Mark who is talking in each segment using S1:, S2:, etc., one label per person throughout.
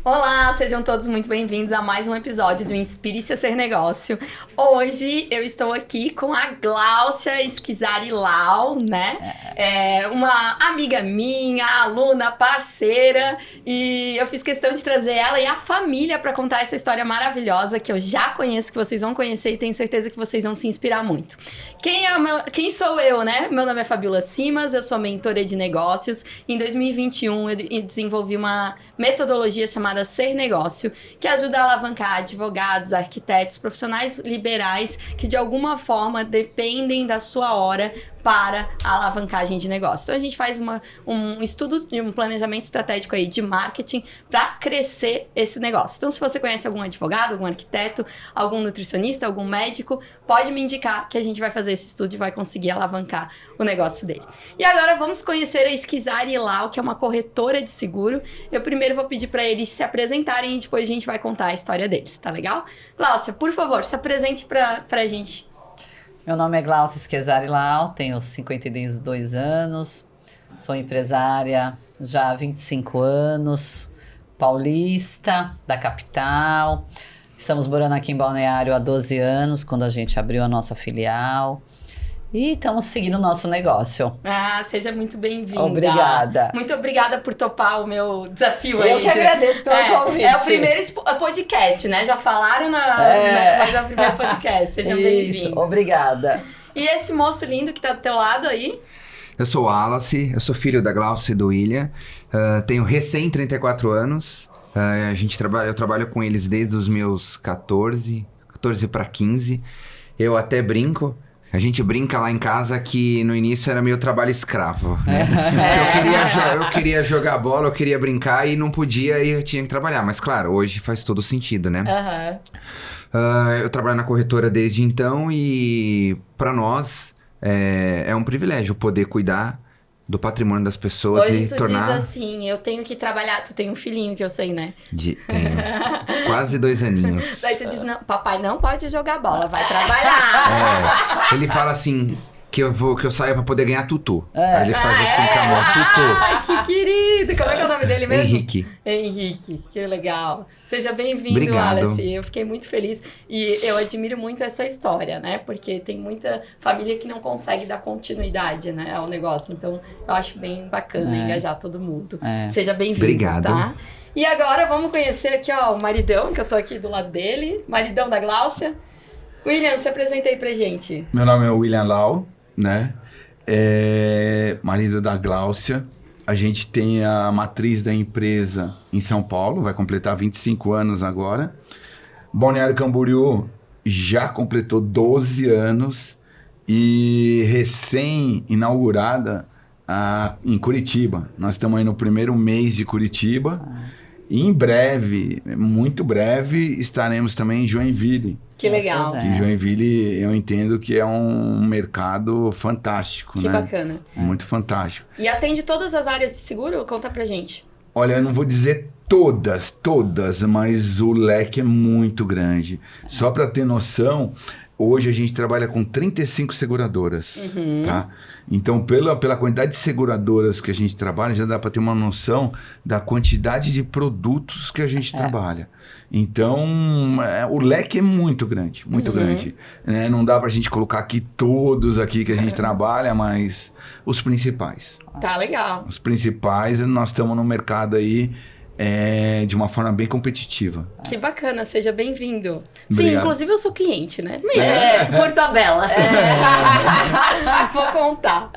S1: Olá, sejam todos muito bem-vindos a mais um episódio do Inspire-se a Ser Negócio. Hoje eu estou aqui com a Gláucia Schizari-Lau, né? É uma amiga minha, aluna, parceira, e eu fiz questão de trazer ela e a família para contar essa história maravilhosa que eu já conheço, que vocês vão conhecer e tenho certeza que vocês vão se inspirar muito. Quem sou eu, né? Meu nome é Fabiola Simas, eu sou mentora de negócios. Em 2021 eu desenvolvi uma metodologia chamada Ser Negócio, que ajuda a alavancar advogados, arquitetos, profissionais liberais que de alguma forma dependem da sua hora para a alavancagem de negócio. Então a gente faz um estudo de um planejamento estratégico aí de marketing para crescer esse negócio. Então se você conhece algum advogado, algum arquiteto, algum nutricionista, algum médico, pode me indicar que a gente vai fazer esse estudo e vai conseguir alavancar o negócio dele. E agora vamos conhecer a Schizari-Lau, que é uma corretora de seguro. Eu primeiro vou pedir para eles se apresentarem e depois a gente vai contar a história deles, tá legal? Gláucia, por favor, se apresente pra gente.
S2: Meu nome é Gláucia Schizari-Lau, tenho 52 anos, sou empresária já há 25 anos, paulista, da capital. Estamos morando aqui em Balneário há 12 anos, quando a gente abriu a nossa filial. E estamos seguindo o nosso negócio.
S1: Ah, seja muito bem-vinda.
S2: Obrigada.
S1: Muito obrigada por topar o meu desafio aí.
S2: Eu que agradeço pelo convite.
S1: É o primeiro podcast, né? Já falaram mas é o primeiro podcast. Sejam bem-vindos.
S2: Isso, obrigada.
S1: E esse moço lindo que tá do teu lado aí?
S3: Eu sou o Wallace, eu sou filho da Gláucia e do William. Tenho recém 34 anos. Eu trabalho com eles desde os meus 14 para 15. Eu até brinco. A gente brinca lá em casa que no início era meio trabalho escravo, né? Eu queria jogar bola, eu queria brincar e não podia e eu tinha que trabalhar. Mas claro, hoje faz todo sentido, né? Eu trabalho na corretora desde então e para nós é um privilégio poder cuidar do patrimônio das pessoas
S1: hoje
S3: e
S1: tu
S3: tornar...
S1: diz assim, eu tenho que trabalhar. Tu tem um filhinho que eu sei, né?
S3: Tenho quase 2 aninhos.
S1: Daí tu diz, não, papai não pode jogar bola, vai trabalhar.
S3: Ele fala assim, que eu saia pra poder ganhar tutu. Aí ele faz assim com a mão, tutu.
S1: Ai, que querido! Como é que é o nome dele mesmo?
S3: Henrique,
S1: que legal. Seja bem-vindo,
S3: Obrigado.
S1: Wallace. Eu fiquei muito feliz e eu admiro muito essa história, né? Porque tem muita família que não consegue dar continuidade, né, ao negócio. Então, eu acho bem bacana engajar todo mundo. Seja bem-vindo,
S3: Obrigado.
S1: tá? E agora vamos conhecer aqui, ó, o maridão, que eu tô aqui do lado dele. Maridão da Gláucia. William, se apresenta aí pra gente.
S4: Meu nome é William Lau, né? Marido da Gláucia. A gente tem a matriz da empresa em São Paulo, vai completar 25 anos agora. Balneário Camboriú já completou 12 anos e recém-inaugurada em Curitiba. Nós estamos aí no primeiro mês de Curitiba. E em breve, muito breve, estaremos também em Joinville.
S1: Que legal.
S4: Que Joinville, eu entendo que é um mercado fantástico,
S1: Que
S4: né?
S1: bacana.
S4: Muito fantástico.
S1: E atende todas as áreas de seguro? Conta pra gente.
S4: Olha, eu não vou dizer todas, mas o leque é muito grande. Só para ter noção, hoje a gente trabalha com 35 seguradoras, tá? Então, pela quantidade de seguradoras que a gente trabalha, já dá para ter uma noção da quantidade de produtos que a gente trabalha. Então, o leque é muito grande, né? Não dá para a gente colocar aqui todos aqui que a gente trabalha, mas os principais.
S1: Tá legal.
S4: Os principais, nós estamos no mercado aí de uma forma bem competitiva.
S1: Que bacana, seja bem-vindo. Sim,
S4: Obrigado.
S1: inclusive eu sou cliente, né? Por tabela. Vou contar.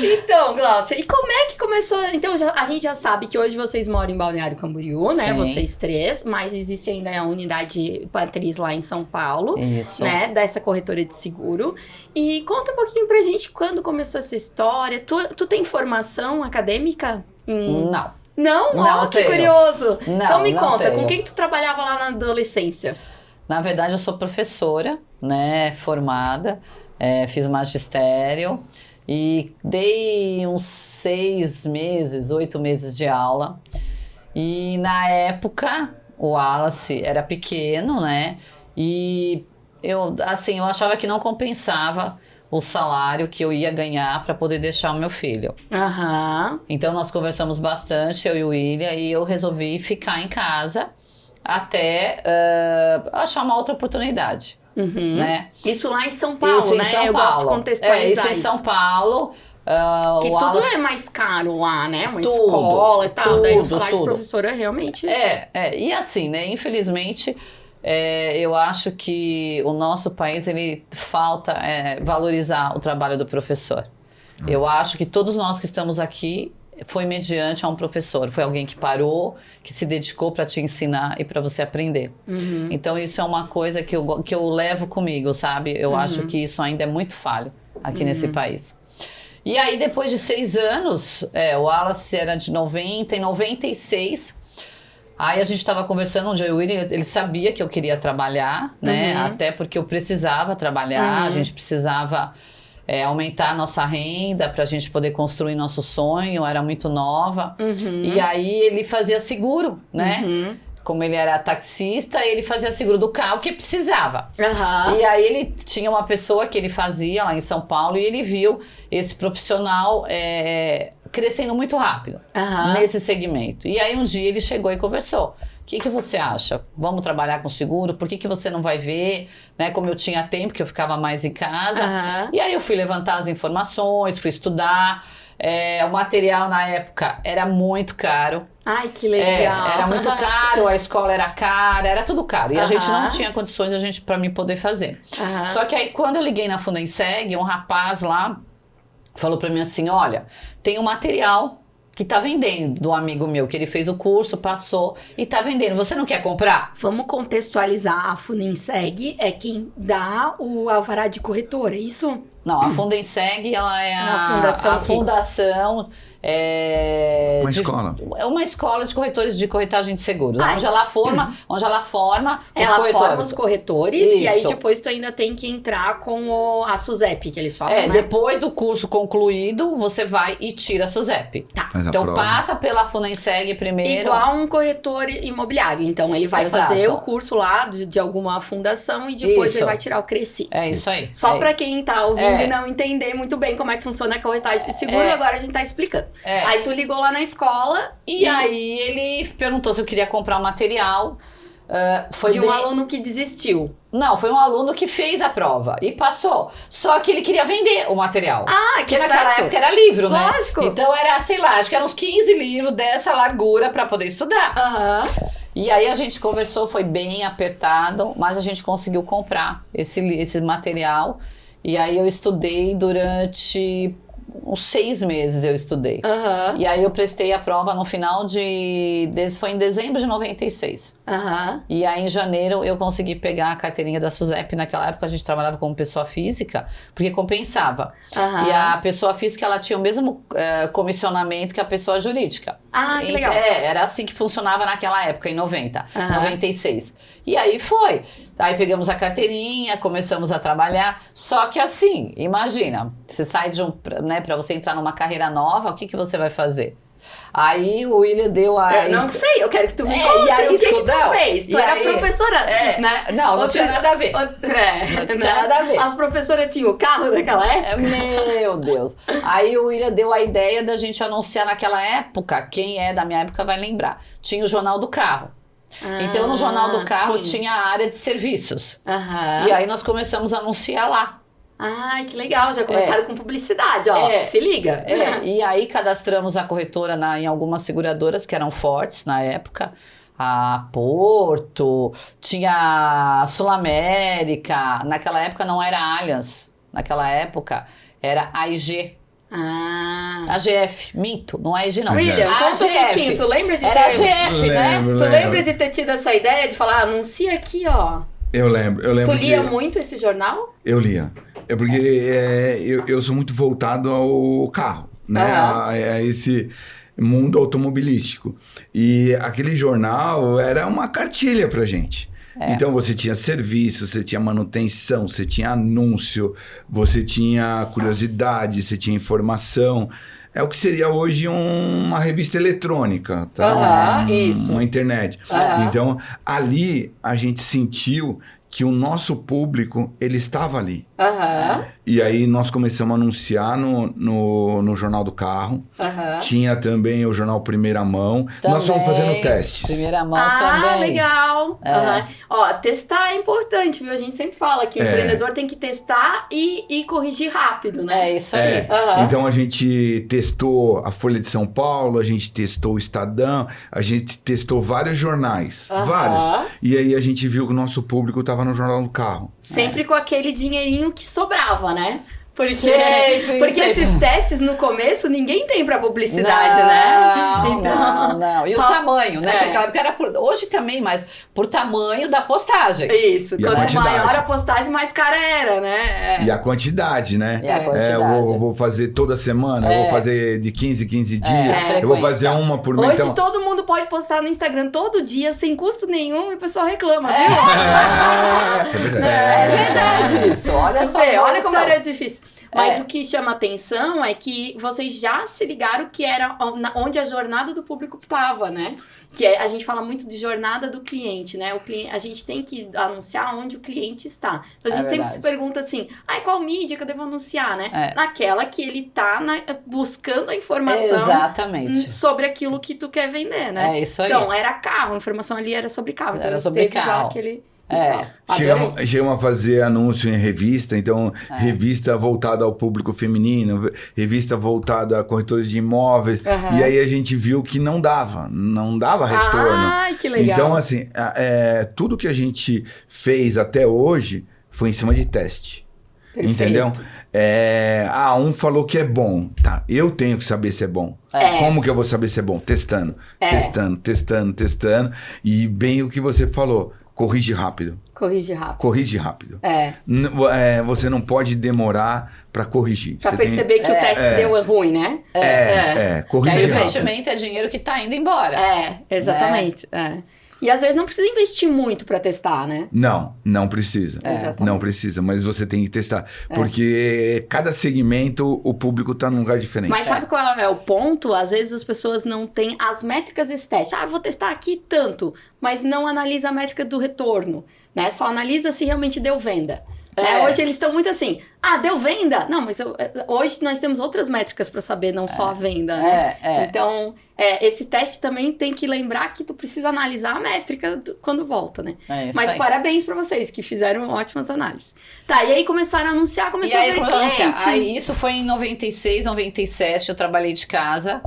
S1: Então, Gláucia, e como é que começou? Então, a gente já sabe que hoje vocês moram em Balneário Camboriú, né?
S2: Sim.
S1: Vocês três, mas existe ainda a unidade matriz lá em São Paulo.
S2: Isso.
S1: Né? Dessa corretora de seguro. E conta um pouquinho pra gente quando começou essa história. Tu tem formação acadêmica?
S2: Não.
S1: Não?
S2: Não
S1: Oh, que
S2: tenho.
S1: curioso.
S2: Não,
S1: então me
S2: não
S1: conta,
S2: tenho.
S1: com o que tu trabalhava lá na adolescência?
S2: Na verdade, eu sou professora, né, formada, fiz magistério e dei uns 6 meses, 8 meses de aula. E na época, o Wallace era pequeno, né, e eu achava que não compensava o salário que eu ia ganhar para poder deixar o meu filho.
S1: Aham.
S2: Então nós conversamos bastante, eu e o William, e eu resolvi ficar em casa até achar uma outra oportunidade. Né?
S1: Isso lá em São Paulo,
S2: Isso em
S1: né?
S2: São
S1: Eu
S2: Paulo.
S1: gosto de contextualizar
S2: isso em São Paulo.
S1: Que
S2: o
S1: tudo
S2: Wallace-
S1: é mais caro lá, né? Uma
S2: Tudo,
S1: escola e tal. Daí o
S2: tudo,
S1: salário de
S2: tudo.
S1: professora realmente...
S2: E assim, né? Infelizmente, eu acho que o nosso país, ele falta valorizar o trabalho do professor. Eu acho que todos nós que estamos aqui foi mediante a um professor. Foi alguém que parou, que se dedicou para te ensinar e para você aprender. Então, isso é uma coisa que eu levo comigo, sabe? Eu acho que isso ainda é muito falho aqui nesse país. E aí, depois de 6 anos, o Wallace era de 90, em 96... Aí a gente estava conversando, onde eu e o William, ele sabia que eu queria trabalhar, né? Até porque eu precisava trabalhar, a gente precisava aumentar a nossa renda para a gente poder construir nosso sonho, eu era muito nova. E aí ele fazia seguro, né? Como ele era taxista, ele fazia seguro do carro que precisava. E aí ele tinha uma pessoa que ele fazia lá em São Paulo e ele viu esse profissional crescendo muito rápido nesse segmento. E aí um dia ele chegou e conversou. O que você acha? Vamos trabalhar com seguro? Por que você não vai ver? Né? Como eu tinha tempo, que eu ficava mais em casa. E aí eu fui levantar as informações, fui estudar. O material na época era muito caro.
S1: Ai, que legal.
S2: Era muito caro, a escola era cara, era tudo caro. E a gente não tinha condições para mim poder fazer. Só que aí quando eu liguei na Fundenseg, um rapaz lá falou para mim assim, olha, tem um material que tá vendendo do amigo meu, que ele fez o curso, passou e tá vendendo. Você não quer comprar?
S1: Vamos contextualizar. A Fundenseg é quem dá o alvará de corretora, é isso?
S2: Não, a Fundenseg, ela é
S1: Uma fundação
S2: a fundação...
S4: Uma escola.
S2: É uma escola de corretores de corretagem de seguros. Onde ela forma os
S1: Ela
S2: corretores.
S1: forma os corretores e aí
S2: Isso.
S1: depois tu ainda tem que entrar com a SUSEP, que eles falam, né?
S2: Depois do curso concluído, você vai e tira a SUSEP.
S4: Faz a
S2: Então
S4: prova.
S2: passa pela Fundenseg primeiro.
S1: Igual um corretor imobiliário. Então ele vai
S2: Exato.
S1: fazer o curso lá de alguma fundação e depois
S2: Isso.
S1: ele vai tirar o Cresci.
S2: É isso aí.
S1: Só pra quem tá ouvindo
S2: É.
S1: e não entender muito bem como é que funciona a corretagem de seguro, agora a gente tá explicando.
S2: É.
S1: Aí tu ligou lá na escola
S2: E aí ele perguntou se eu queria comprar o material.
S1: de um aluno que desistiu.
S2: Não, foi um aluno que fez a prova e passou. Só que ele queria vender o material.
S1: Ah, que
S2: Porque naquela
S1: esperto.
S2: época era livro, né?
S1: Lógico.
S2: Então era, sei lá, acho que eram uns 15 livros dessa largura pra poder estudar.
S1: Aham.
S2: E aí a gente conversou, foi bem apertado, mas a gente conseguiu comprar esse material. E aí eu estudei durante uns 6 meses, eu estudei.
S1: Aham.
S2: E aí eu prestei a prova no final foi em dezembro de 96.
S1: Aham.
S2: E aí em janeiro eu consegui pegar a carteirinha da SUSEP. Naquela época a gente trabalhava como pessoa física, porque compensava.
S1: Aham.
S2: E a pessoa física, ela tinha o mesmo comissionamento que a pessoa jurídica.
S1: Ah, que legal.
S2: Era assim que funcionava naquela época, em 90,
S1: Aham.
S2: 96. E aí foi. Aí pegamos a carteirinha, começamos a trabalhar. Só que assim, imagina, você sai para você entrar numa carreira nova, o que você vai fazer? Aí o William deu a...
S1: Eu não sei, eu quero que tu me
S2: e
S1: conte
S2: aí,
S1: o que tu
S2: escudão?
S1: fez. Tu
S2: E
S1: era
S2: aí?
S1: professora, né?
S2: Não tinha nada a ver.
S1: Não
S2: tinha nada a ver.
S1: As professoras tinham carro naquela época?
S2: Meu Deus. Aí o William deu a ideia da gente anunciar naquela época, quem é da minha época vai lembrar, tinha o Jornal do Carro. Então no Jornal do Carro
S1: sim.
S2: tinha a área de serviços.
S1: Aham.
S2: E aí nós começamos a anunciar lá.
S1: Ai, que legal, já começaram com publicidade, ó, se liga.
S2: E aí cadastramos a corretora em algumas seguradoras que eram fortes na época. A Porto, tinha a Sul América, naquela época não era Allianz, naquela época era AIG. AGF, minto, não é AIG não.
S1: William, conta um
S2: AGF.
S1: pouquinho, tu lembra de
S2: Era
S1: ter...
S2: AGF, né?
S1: Tu lembra de ter tido essa ideia de falar, anuncia aqui, ó.
S4: Eu lembro.
S1: Tu lia muito esse jornal?
S4: Eu lia. É porque eu sou muito voltado ao carro, né? A esse mundo automobilístico. E aquele jornal era uma cartilha pra gente. Então você tinha serviço, você tinha manutenção, você tinha anúncio, você tinha curiosidade, você tinha informação. É o que seria hoje uma revista eletrônica, tá?
S2: Isso.
S4: Uma internet. Então, ali a gente sentiu que o nosso público, ele estava ali. E aí nós começamos a anunciar no Jornal do Carro.
S1: Aham.
S4: Tinha também o Jornal Primeira Mão. Nós fomos fazendo testes.
S2: Primeira mão
S1: Ah,
S2: também.
S1: legal.
S2: É.
S1: Aham. Ó, testar é importante, viu? A gente sempre fala que o empreendedor tem que testar e corrigir rápido, né?
S2: É isso aí.
S1: Aham.
S4: Então a gente testou a Folha de São Paulo, a gente testou o Estadão, a gente testou vários jornais.
S1: Aham.
S4: Vários. E aí a gente viu que o nosso público estava no Jornal do Carro.
S1: Sempre com aquele dinheirinho que sobrava, né? Porque
S2: Sempre.
S1: esses testes no começo ninguém tem pra publicidade, né? Então,
S2: Não. E
S1: só-
S2: o tamanho, né?
S1: É.
S2: Porque naquela época era hoje também, mas por tamanho da postagem.
S1: Isso,
S4: E a
S1: quanto
S4: quantidade.
S1: maior a postagem, mais cara era, né?
S4: E a quantidade, né?
S2: E a quantidade.
S4: Eu vou fazer toda semana, eu vou fazer de 15 em 15 dias,
S2: a
S4: eu vou
S2: frequência.
S4: fazer uma por mês.
S1: Hoje
S4: Então,
S1: todo mundo pode postar no Instagram todo dia, sem custo nenhum, e o pessoal reclama, viu?
S4: Isso é verdade.
S2: É verdade isso. Olha
S1: Tu
S2: só.
S1: vê,
S2: a
S1: olha como
S2: evolução.
S1: era difícil. Mas
S2: É.
S1: o que chama atenção é que vocês já se ligaram que era onde a jornada do público estava, né? A gente fala muito de jornada do cliente, né? A gente tem que anunciar onde o cliente está. Então a
S2: É
S1: gente sempre
S2: verdade.
S1: se pergunta assim, qual mídia que eu devo anunciar, né?
S2: É.
S1: Naquela que ele tá buscando a informação
S2: Exatamente.
S1: sobre aquilo que tu quer vender, né?
S2: É isso aí.
S1: Então, era carro, a informação ali era sobre carro. Então,
S2: Era sobre
S1: teve já
S2: carro.
S1: aquele...
S2: É.
S1: Adorei.
S4: Chegamos a fazer anúncio em revista, então revista voltada ao público feminino, revista voltada a corretores de imóveis,
S1: Aham.
S4: e aí a gente viu que não dava retorno.
S1: Ai, que legal.
S4: Então, assim, tudo que a gente fez até hoje foi em cima de teste.
S1: Perfeito.
S4: Entendeu? Um falou que é bom. Tá, eu tenho que saber se é bom.
S1: É.
S4: Como que eu vou saber se é bom? Testando.
S1: É.
S4: Testando. E bem o que você falou. Corrige rápido.
S1: Corrige rápido.
S4: Corrige rápido.
S1: É.
S4: Você não pode demorar para corrigir.
S1: Pra
S4: Você
S1: perceber que o teste deu ruim, né?
S2: É.
S4: Que
S2: Que
S4: corrige
S2: aí o
S4: rápido.
S2: investimento é dinheiro que tá indo embora.
S1: Exatamente. É. E às vezes não precisa investir muito pra testar, né?
S4: Não precisa.
S1: Exatamente.
S4: Não precisa, mas você tem que testar. Porque cada segmento, o público tá num lugar diferente.
S1: Mas sabe qual é o ponto? Às vezes as pessoas não têm as métricas desse teste. Vou testar aqui tanto, mas não analisa a métrica do retorno, né? Só analisa se realmente deu venda. Né? Hoje eles estão muito assim, deu venda? Não, mas hoje nós temos outras métricas para saber, não só a venda, né? Então, esse teste também tem que lembrar que tu precisa analisar a métrica quando volta, né?
S2: É isso
S1: Mas
S2: aí.
S1: parabéns para vocês, que fizeram ótimas análises. Tá, e aí começaram a anunciar, começou a ver cliente.
S2: Aí isso foi em 96, 97, eu trabalhei de casa,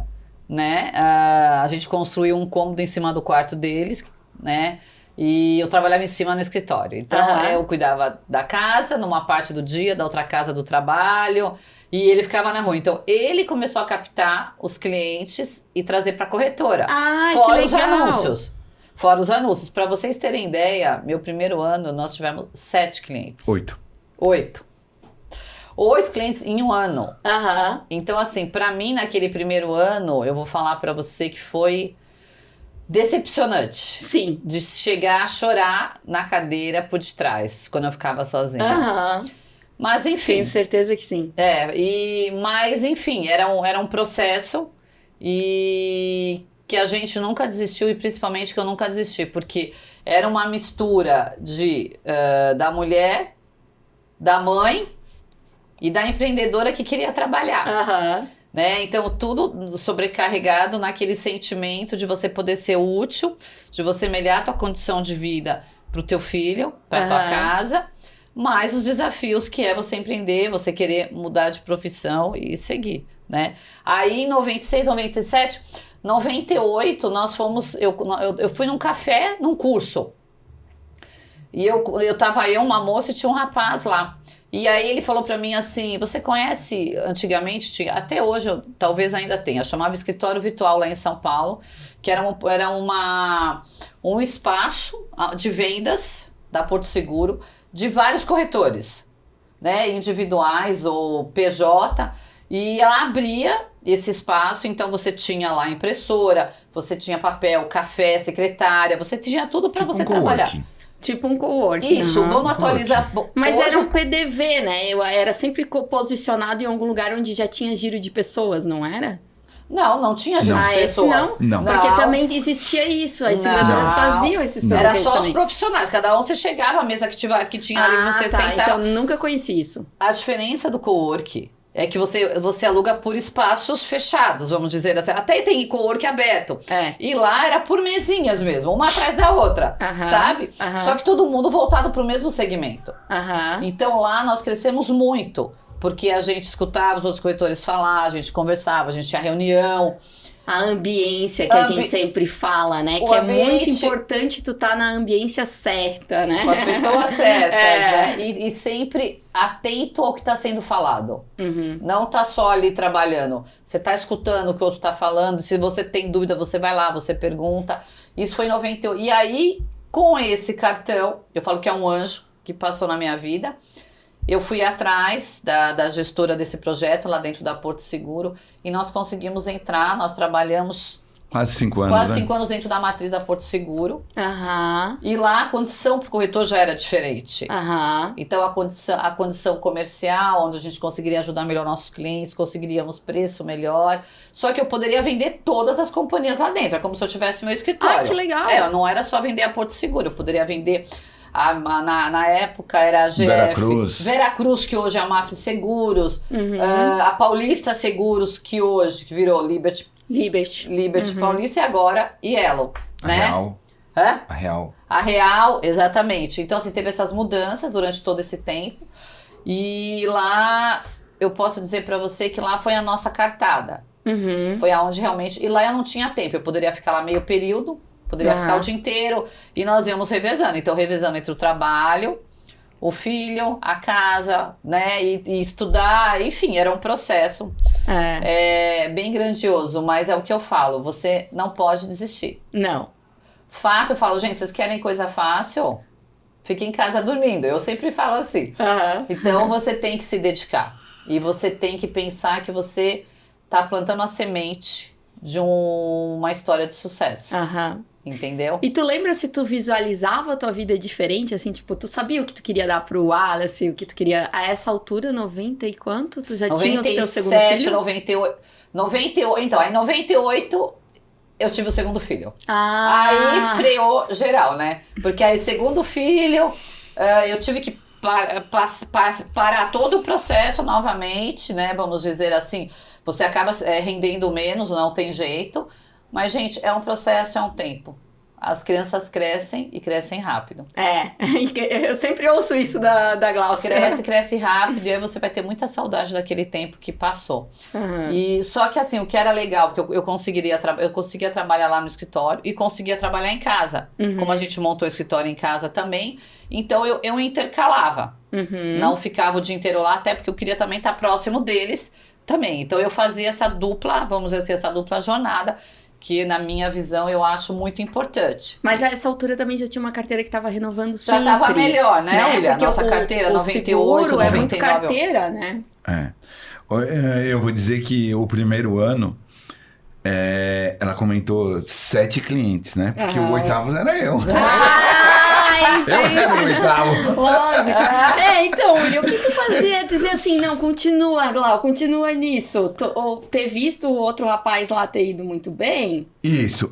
S2: né? A gente construiu um cômodo em cima do quarto deles, né? E eu trabalhava em cima no escritório. Então, eu cuidava da casa, numa parte do dia, da outra casa do trabalho, e ele ficava na rua. Então, ele começou a captar os clientes e trazer para a corretora.
S1: Fora
S2: os anúncios. Fora os anúncios. Para vocês terem ideia, meu primeiro ano, nós tivemos 7 clientes.
S4: 8.
S2: 8 clientes em um ano. Então, assim, para mim, naquele primeiro ano, eu vou falar para você que foi decepcionante.
S1: Sim.
S2: De chegar a chorar na cadeira por detrás, quando eu ficava sozinha. Mas, enfim.
S1: Tenho certeza que sim.
S2: Mas, enfim, era um processo e que a gente nunca desistiu e principalmente que eu nunca desisti, porque era uma mistura da mulher, da mãe e da empreendedora que queria trabalhar. Né? Então, tudo sobrecarregado naquele sentimento de você poder ser útil, de você melhorar a tua condição de vida para o teu filho, para tua casa, mas os desafios que é você empreender, você querer mudar de profissão e seguir, né? Aí, em 96, 97, 98, nós fomos... Eu fui num café, num curso. E tava uma moça e tinha um rapaz lá. E aí ele falou pra mim assim, você conhece, antigamente, até hoje talvez ainda tenha, chamava Escritório Virtual lá em São Paulo, que era um espaço de vendas da Porto Seguro de vários corretores, né, individuais ou PJ, e ela abria esse espaço, então você tinha lá impressora, você tinha papel, café, secretária, você tinha tudo para você trabalhar.
S1: Tipo um coworking.
S2: Isso, vamos atualizar.
S1: Mas era um PDV, né? Era sempre posicionado em algum lugar onde já tinha giro de pessoas, não era?
S2: Não tinha gente de
S1: esse
S2: pessoas.
S1: não?
S4: Não.
S1: Porque também existia isso, as seguradoras faziam esses
S2: Era
S1: presentes
S2: só os
S1: também.
S2: profissionais, cada um você chegava, a mesa que tinha ali, você
S1: tá,
S2: sentava.
S1: então nunca conheci isso.
S2: A diferença do co-work é que você aluga por espaços fechados, vamos dizer assim. Até tem co-work aberto. E lá era por mesinhas mesmo, uma atrás da outra, sabe? Só que todo mundo voltado para o mesmo segmento. Então lá nós crescemos muito, porque a gente escutava os outros corretores falar, a gente conversava, a gente tinha reunião.
S1: A ambiência que a gente sempre fala, né? Que é muito importante tu estar na ambiência certa, né?
S2: Com as pessoas certas, né? E sempre atento ao que está sendo falado. Não tá só ali trabalhando. Você tá escutando o que o outro tá falando. Se você tem dúvida, você vai lá, você pergunta. Isso foi em 98. E aí, com esse cartão, eu falo que é um anjo que passou na minha vida. Eu fui atrás da gestora desse projeto lá dentro da Porto Seguro e nós conseguimos entrar, nós trabalhamos
S4: quase 5 anos,
S2: quase 5 anos dentro da matriz da Porto Seguro.
S1: Aham.
S2: E lá a condição para o corretor já era diferente.
S1: Aham.
S2: Então a condição comercial, onde a gente conseguiria ajudar melhor nossos clientes, conseguiríamos preço melhor. Só que eu poderia vender todas as companhias lá dentro, é como se eu tivesse meu escritório.
S1: Ah, que legal!
S2: Não era só vender a Porto Seguro, eu poderia vender... Na época era a GF, Veracruz, que hoje é a Mafre Seguros, a Paulista Seguros, que hoje que virou Liberty Paulista, e agora Yellow, né?
S4: Real.
S2: Hã?
S4: A Real.
S2: A Real, exatamente. Então, assim, teve essas mudanças durante todo esse tempo. E lá, eu posso dizer pra você que lá foi a nossa cartada. Foi aonde realmente... E lá eu não tinha tempo, eu poderia ficar lá meio período, poderia ficar o dia inteiro, e nós íamos revezando. Então, revezando entre o trabalho, o filho, a casa, né, e estudar, enfim, era um processo bem grandioso, mas é o que eu falo, você não pode desistir.
S1: Não.
S2: Fácil, eu falo, gente, vocês querem coisa fácil? Fiquem em casa dormindo, eu sempre falo assim. Então, você tem que se dedicar, e você tem que pensar que você tá plantando a semente de uma história de sucesso. Entendeu?
S1: E tu lembra se tu visualizava a tua vida diferente, assim, tipo, tu sabia o que tu queria dar pro Wallace, o que tu queria... A essa altura, 90 e quanto? Tu já tinha o teu segundo filho?
S2: 98, então, aí em 98 eu tive o segundo filho.
S1: Aí
S2: freou geral, né? Porque aí segundo filho, eu tive que parar todo o processo novamente, né? Vamos dizer assim, você acaba rendendo menos, não tem jeito. Mas, gente, é um processo, é um tempo. As crianças crescem e crescem rápido.
S1: Eu sempre ouço isso da Glaucia.
S2: Cresce rápido, e aí você vai ter muita saudade daquele tempo que passou. E só que assim, o que era legal, porque eu conseguia trabalhar lá no escritório e conseguia trabalhar em casa. Como a gente montou o escritório em casa também, então eu intercalava. Não ficava o dia inteiro lá, até porque eu queria também estar próximo deles também. Então eu fazia essa dupla, vamos dizer assim, essa dupla jornada, que na minha visão eu acho muito importante.
S1: Mas a essa altura também já tinha uma carteira que estava renovando sempre.
S2: Já estava melhor, né, William?
S1: Porque
S2: nossa carteira, 98, 99.
S1: É muito carteira, né?
S4: Eu vou dizer que o primeiro ano, ela comentou 7 clientes, né? Porque o oitavo era eu. Eu era o oitavo.
S1: Lógico. Então, William, o que tu fazia? Dizer assim, não, continua, Glau, continua nisso. Ou ter visto o outro rapaz lá ter ido muito bem?
S4: Isso.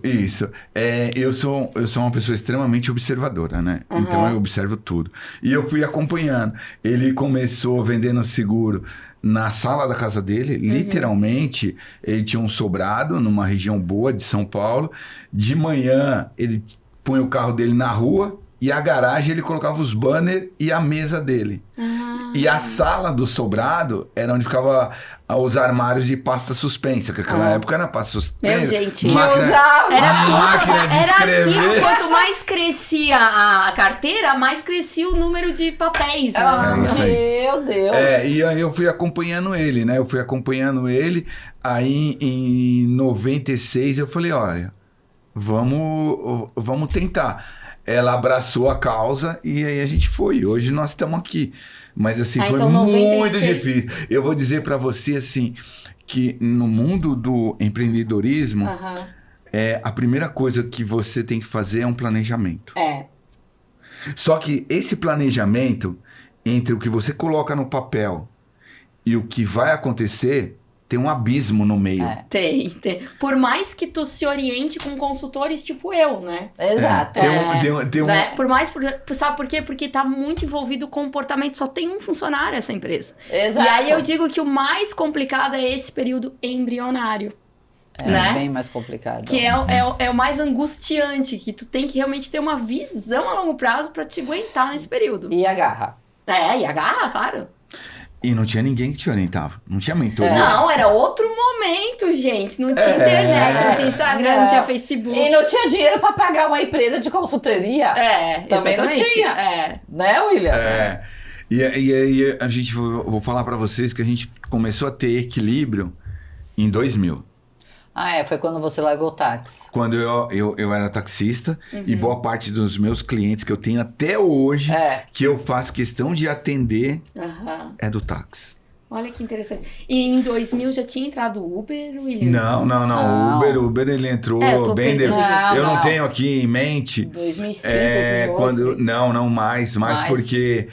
S4: Eu sou uma pessoa extremamente observadora, né? Então eu observo tudo. E eu fui acompanhando. Ele começou vendendo seguro na sala da casa dele, literalmente. Ele tinha um sobrado numa região boa de São Paulo. De manhã, ele punha o carro dele na rua, e a garagem ele colocava os banners e a mesa dele. E a sala do sobrado era onde ficava os armários de pasta suspensa, que naquela época era pasta suspensa.
S1: Meu, gente,
S4: máquina de escrever.
S1: Aquilo, quanto mais crescia a carteira, mais crescia o número de papéis.
S2: Meu Deus.
S4: E aí eu fui acompanhando ele, né? Aí em 96 eu falei, olha, vamos tentar. Ela abraçou a causa e aí a gente foi. Hoje nós estamos aqui. Mas assim, foi
S1: então,
S4: muito difícil. Eu vou dizer para você assim, que no mundo do empreendedorismo, a primeira coisa que você tem que fazer é um planejamento. Só que esse planejamento, entre o que você coloca no papel e o que vai acontecer, tem um abismo no meio.
S1: Tem. Por mais que tu se oriente com consultores tipo eu, né?
S2: Exato.
S4: Tem um...
S1: Né? Sabe por quê? Porque tá muito envolvido com comportamento, só tem um funcionário essa empresa.
S2: Exato.
S1: E aí eu digo que o mais complicado é esse período embrionário.
S2: É
S1: né?
S2: bem mais complicado.
S1: Que é o mais angustiante, que tu tem que realmente ter uma visão a longo prazo pra te aguentar nesse período.
S2: E a garra.
S1: E agarra, claro.
S4: E não tinha ninguém que te orientava. Não tinha mentoria.
S1: Não, era outro momento, gente. Não tinha internet, não tinha Instagram, não tinha Facebook.
S2: E não tinha dinheiro pra pagar uma empresa de consultoria. Também não
S1: exatamente.
S2: tinha. Né, William?
S4: E aí a gente, vou falar pra vocês que a gente começou a ter equilíbrio em 2000.
S2: Foi quando você largou o táxi.
S4: Quando eu era taxista, e boa parte dos meus clientes que eu tenho até hoje, que eu faço questão de atender, é do táxi.
S1: Olha que interessante. E em 2000 já tinha entrado o Uber, William?
S4: Não. O Uber ele entrou bem depois. Eu não tenho aqui em mente.
S1: 2005, 2008.
S4: Não, mais porque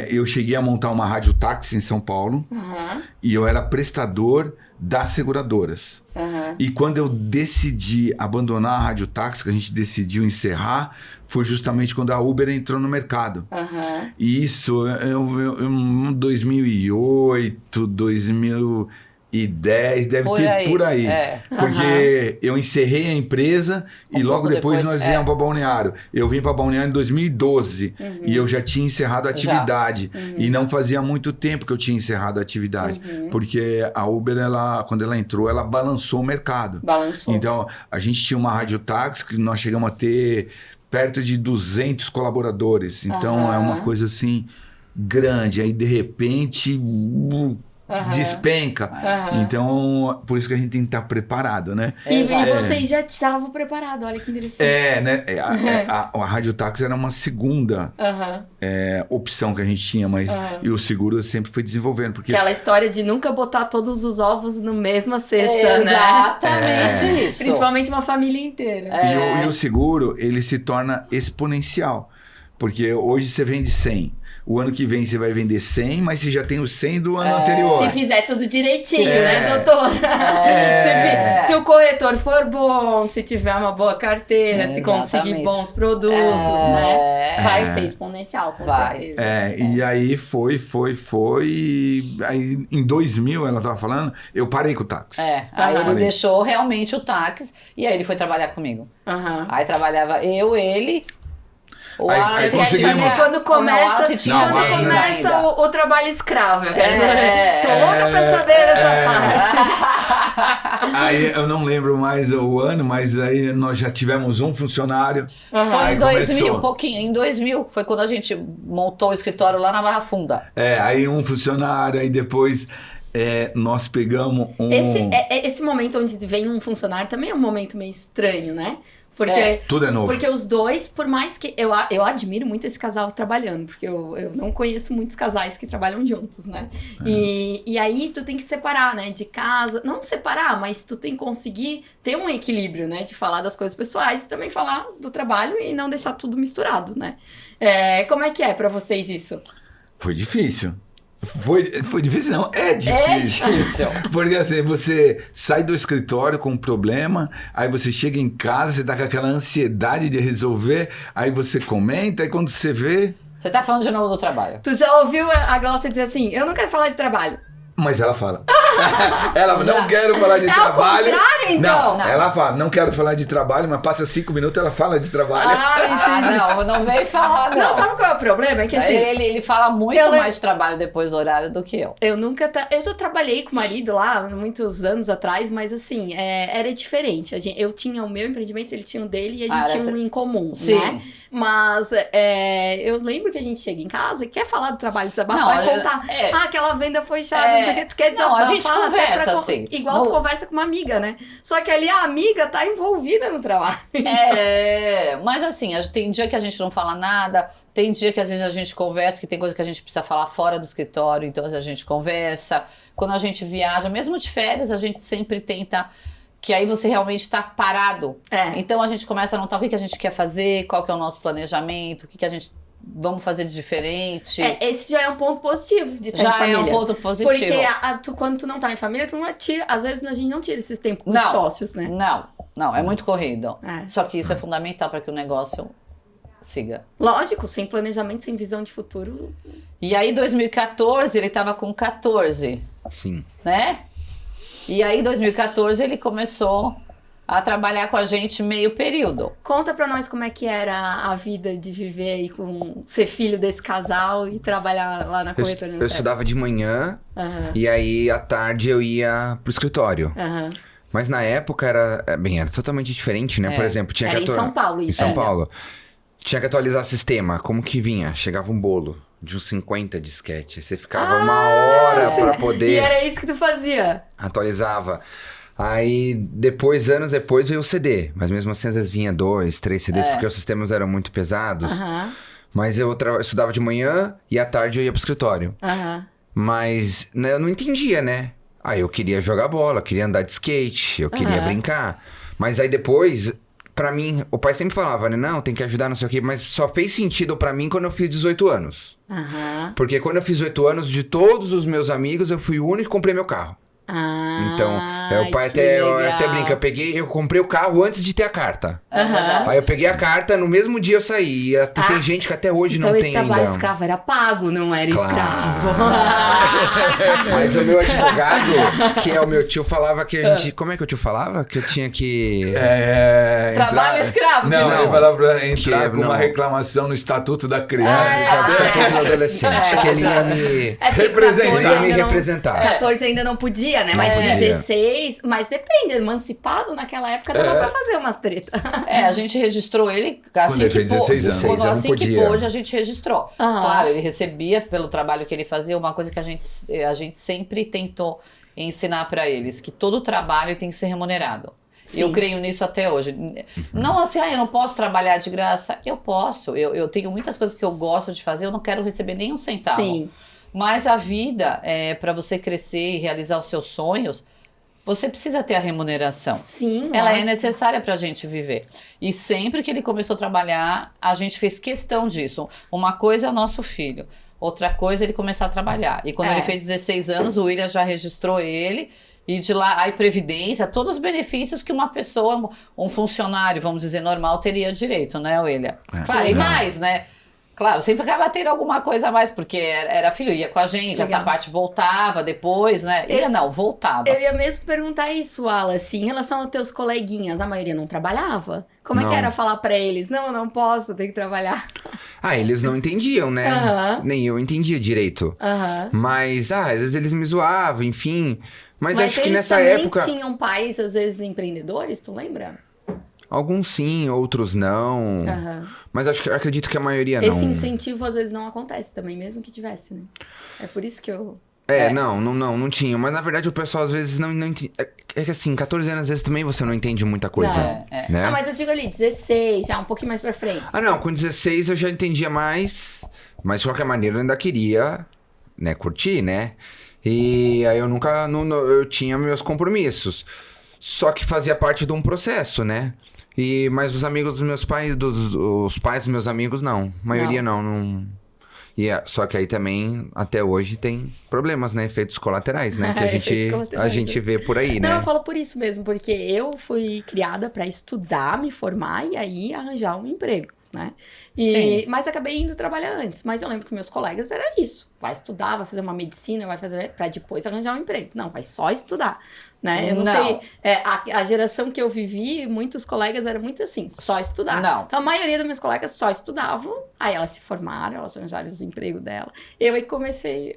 S4: eu cheguei a montar uma rádio táxi em São Paulo e eu era prestador das seguradoras. E quando eu decidi abandonar a rádio táxi, que a gente decidiu encerrar, foi justamente quando a Uber entrou no mercado. E isso, em 2008, 2010, deve ter por aí. Porque eu encerrei a empresa e logo depois nós viemos para Balneário. Eu vim para Balneário em 2012 e eu já tinha encerrado a atividade. E não fazia muito tempo que eu tinha encerrado a atividade. Porque a Uber, quando ela entrou, ela balançou o mercado. Então, a gente tinha uma rádio táxi que nós chegamos a ter perto de 200 colaboradores. Então, é uma coisa assim grande. Aí, de repente... despenca. Então, por isso que a gente tem que estar preparado, né?
S1: E vocês já estavam preparados, olha que interessante.
S4: Né? A Rádio Táxi era uma segunda opção que a gente tinha, mas e o seguro sempre foi desenvolvendo. Porque...
S1: Aquela história de nunca botar todos os ovos na mesma cesta, né?
S2: Exatamente isso.
S1: Principalmente uma família inteira.
S4: E o seguro, ele se torna exponencial. Porque hoje você vende 100. O ano que vem você vai vender 100, mas você já tem os 100 do ano anterior.
S1: Se fizer tudo direitinho, né, doutor? Se o corretor for bom, se tiver uma boa carteira, se conseguir bons produtos, né? Vai ser exponencial, com certeza.
S4: E aí foi. Aí em 2000, ela tava falando, eu parei com o táxi.
S2: Aí ele deixou realmente o táxi e aí ele foi trabalhar comigo. Aí trabalhava eu, ele...
S4: Aí conseguimos.
S1: Quando começa o trabalho escravo. Eu quero saber. Tô louca pra saber dessa parte.
S4: Aí eu não lembro mais o ano, mas aí nós já tivemos um funcionário.
S2: Foi em 2000, um pouquinho. Em 2000 foi quando a gente montou o escritório lá na Barra Funda.
S4: Aí um funcionário, aí depois... nós pegamos um...
S1: Esse momento onde vem um funcionário também é um momento meio estranho, né? Porque,
S4: tudo é novo.
S1: Porque os dois, por mais que... Eu admiro muito esse casal trabalhando, porque eu não conheço muitos casais que trabalham juntos, né? E aí tu tem que separar, né? De casa... Não separar, mas tu tem que conseguir ter um equilíbrio, né? De falar das coisas pessoais e também falar do trabalho e não deixar tudo misturado, né? Como é que é pra vocês isso?
S4: Foi difícil. Foi difícil, não. É difícil. Porque assim, você sai do escritório com um problema, aí você chega em casa, você tá com aquela ansiedade de resolver, aí você comenta, e quando você vê...
S2: Você tá falando de novo do trabalho.
S1: Tu já ouviu a Glaucia dizer assim, eu não quero falar de trabalho.
S4: Mas ela fala. Não quero falar de trabalho.
S1: É ao contrário, então.
S4: Não, ela fala, não quero falar de trabalho, mas passa 5 minutos ela fala de trabalho.
S2: Não veio falar, não.
S1: Não, sabe qual é o problema? É que assim...
S2: Ele fala muito mais de trabalho depois do horário do que eu.
S1: Eu já trabalhei com o marido lá, muitos anos atrás, mas assim, era diferente. Eu tinha o meu empreendimento, ele tinha o dele e a gente tinha um em comum, né? Mas eu lembro que a gente chega em casa e quer falar do trabalho, desabafar e contar. Aquela venda foi chata, tu quer desabafar.
S2: A gente conversa assim.
S1: Igual tu conversa com uma amiga, né? Só que ali a amiga tá envolvida no trabalho.
S2: Mas assim, tem dia que a gente não fala nada, tem dia que às vezes a gente conversa, que tem coisa que a gente precisa falar fora do escritório, então a gente conversa. Quando a gente viaja, mesmo de férias, a gente sempre tenta... Que aí você realmente está parado. Então a gente começa a anotar o que a gente quer fazer, qual que é o nosso planejamento, o que a gente vamos fazer de diferente.
S1: Esse já é um ponto positivo de estar em
S2: Já
S1: família.
S2: é um ponto positivo.
S1: Porque quando tu não tá em família, tu não tira. Às vezes a gente não tira esses tempos com os sócios, né?
S2: Não, é muito corrido.
S1: É.
S2: Só que isso é fundamental para que o negócio siga.
S1: Lógico, sem planejamento, sem visão de futuro.
S2: E aí, 2014, ele tava com 14,
S3: Sim.
S2: né? E aí, 2014, ele começou a trabalhar com a gente meio período.
S1: Conta pra nós como é que era a vida de viver aí ser filho desse casal e trabalhar lá na corretora.
S3: Eu estudava de manhã
S1: Aham.
S3: e aí à tarde eu ia pro escritório.
S1: Aham.
S3: Mas na época era totalmente diferente, né? Por exemplo, tinha
S1: Era
S3: que
S1: em São Paulo
S3: Em
S1: isso.
S3: São Paulo. Tinha que atualizar sistema. Como que vinha? Chegava um bolo de uns 50 disquete. Aí você ficava uma hora pra
S1: E
S3: poder...
S1: era isso que tu fazia.
S3: Atualizava. Aí, anos depois, veio o CD. Mas mesmo assim, às vezes vinha 2, 3 CDs, porque os sistemas eram muito pesados.
S1: Aham.
S3: Mas eu estudava de manhã e à tarde eu ia pro escritório.
S1: Aham.
S3: Mas né, eu não entendia, né? Aí eu queria jogar bola, eu queria andar de skate, eu queria brincar. Mas aí depois, pra mim, o pai sempre falava, né? Não, tem que ajudar, não sei o quê. Mas só fez sentido pra mim quando eu fiz 18 anos.
S1: Aham.
S3: Porque quando eu fiz 18 anos, de todos os meus amigos, eu fui o único que comprei meu carro. Então, o pai até brinca, eu comprei o carro antes de ter a carta. Aí eu peguei a carta, no mesmo dia eu saí. E tem gente que até hoje
S1: então
S3: não
S1: esse
S3: tem
S1: trabalho
S3: ainda.
S1: escravo era pago, não era escravo.
S3: Mas o meu advogado, que é o meu tio, falava que a gente... Como é que o tio falava? Que eu tinha que...
S2: Trabalho escravo.
S4: Não, ele falava pra entrar com
S3: não.
S4: uma reclamação no Estatuto da Criança.
S3: Estatuto do adolescente, que ele ia me...
S4: Representar.
S3: Ele ia me representar.
S1: 14 ainda não podia, né? Mas
S3: podia.
S1: 16... Mas depende, emancipado naquela época dava pra fazer umas tretas.
S2: A gente registrou ele assim
S4: ele fez 16 anos.
S3: eu não
S2: Assim que
S3: podia.
S2: pôde, a gente registrou.
S1: Aham.
S2: Claro, ele recebia pelo trabalho que ele fazia, uma coisa que a gente sempre tentou ensinar pra eles, que todo trabalho tem que ser remunerado.
S1: Sim.
S2: Eu creio nisso até hoje. Não assim, eu não posso trabalhar de graça. Eu posso. Eu tenho muitas coisas que eu gosto de fazer, eu não quero receber nem um centavo.
S1: Sim.
S2: Mas a vida, para você crescer e realizar os seus sonhos, você precisa ter a remuneração.
S1: Sim,
S2: Ela é
S1: lógico.
S2: necessária pra gente viver. E sempre que ele começou a trabalhar, a gente fez questão disso. Uma coisa é o nosso filho, outra coisa é ele começar a trabalhar. E quando ele fez 16 anos, o William já registrou ele. E de lá, aí previdência, todos os benefícios que uma pessoa, um funcionário, vamos dizer, normal, teria direito, né, William? Claro, e mais, né? Claro, sempre acaba tendo alguma coisa a mais, porque era filho, ia com a gente,
S1: Legal.
S2: essa parte voltava depois, né? Voltava.
S1: Eu ia mesmo perguntar isso, Wallace, em relação aos teus coleguinhas, a maioria não trabalhava? Como é que
S3: Não.
S1: era falar pra eles? Não, eu não posso, eu tenho que trabalhar.
S3: Eles não entendiam, né?
S1: Aham.
S3: Nem eu entendia direito.
S1: Aham.
S3: Mas, às vezes eles me zoavam, enfim. Mas acho que
S1: eles
S3: nessa
S1: também
S3: época...
S1: tinham pais, às vezes, empreendedores, tu lembra?
S3: Alguns sim, outros não.
S1: Aham.
S3: Mas acredito que a maioria
S1: Esse
S3: não.
S1: incentivo, às vezes, não acontece também, mesmo que tivesse, né? É por isso que eu...
S3: Não tinha. Mas na verdade o pessoal às vezes não entende. É que assim, 14 anos às vezes também você não entende muita coisa. Né?
S1: Ah, mas eu digo ali, 16, já um pouquinho mais pra frente.
S3: Não, com 16 eu já entendia mais. Mas de qualquer maneira eu ainda queria, né, curtir, né? E aí eu nunca. Eu tinha meus compromissos. Só que fazia parte de um processo, né? Mas os amigos dos meus pais, os pais dos meus amigos, não. A maioria não. Só que aí também, até hoje, tem problemas, né? Efeitos colaterais, né? Que a gente vê por aí, né?
S1: Não, eu falo por isso mesmo, porque eu fui criada pra estudar, me formar e aí arranjar um emprego, né? Mas acabei indo trabalhar antes. Mas eu lembro que meus colegas era isso. Vai estudar, vai fazer uma medicina, vai fazer pra depois arranjar um emprego. Não, vai só estudar, né? Eu não sei. A geração que eu vivi, muitos colegas eram muito assim, só estudar.
S2: Não.
S1: Então a maioria dos meus colegas só estudavam, aí elas se formaram, elas arranjaram os empregos dela. Eu aí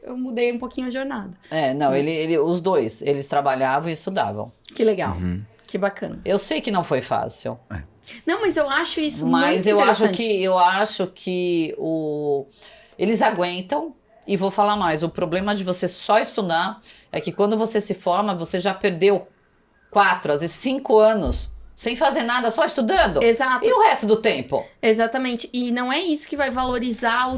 S1: eu mudei um pouquinho a jornada.
S2: Os dois, eles trabalhavam e estudavam.
S1: Que legal, que bacana.
S2: Eu sei que não foi fácil.
S1: Não, mas eu acho isso
S2: Mas
S1: muito interessante.
S2: eu acho que eles aguentam. E vou falar mais, o problema de você só estudar é que quando você se forma, você já perdeu 4, às vezes 5 anos sem fazer nada, só estudando.
S1: Exato.
S2: E o resto do tempo?
S1: Exatamente. E não é isso que vai valorizar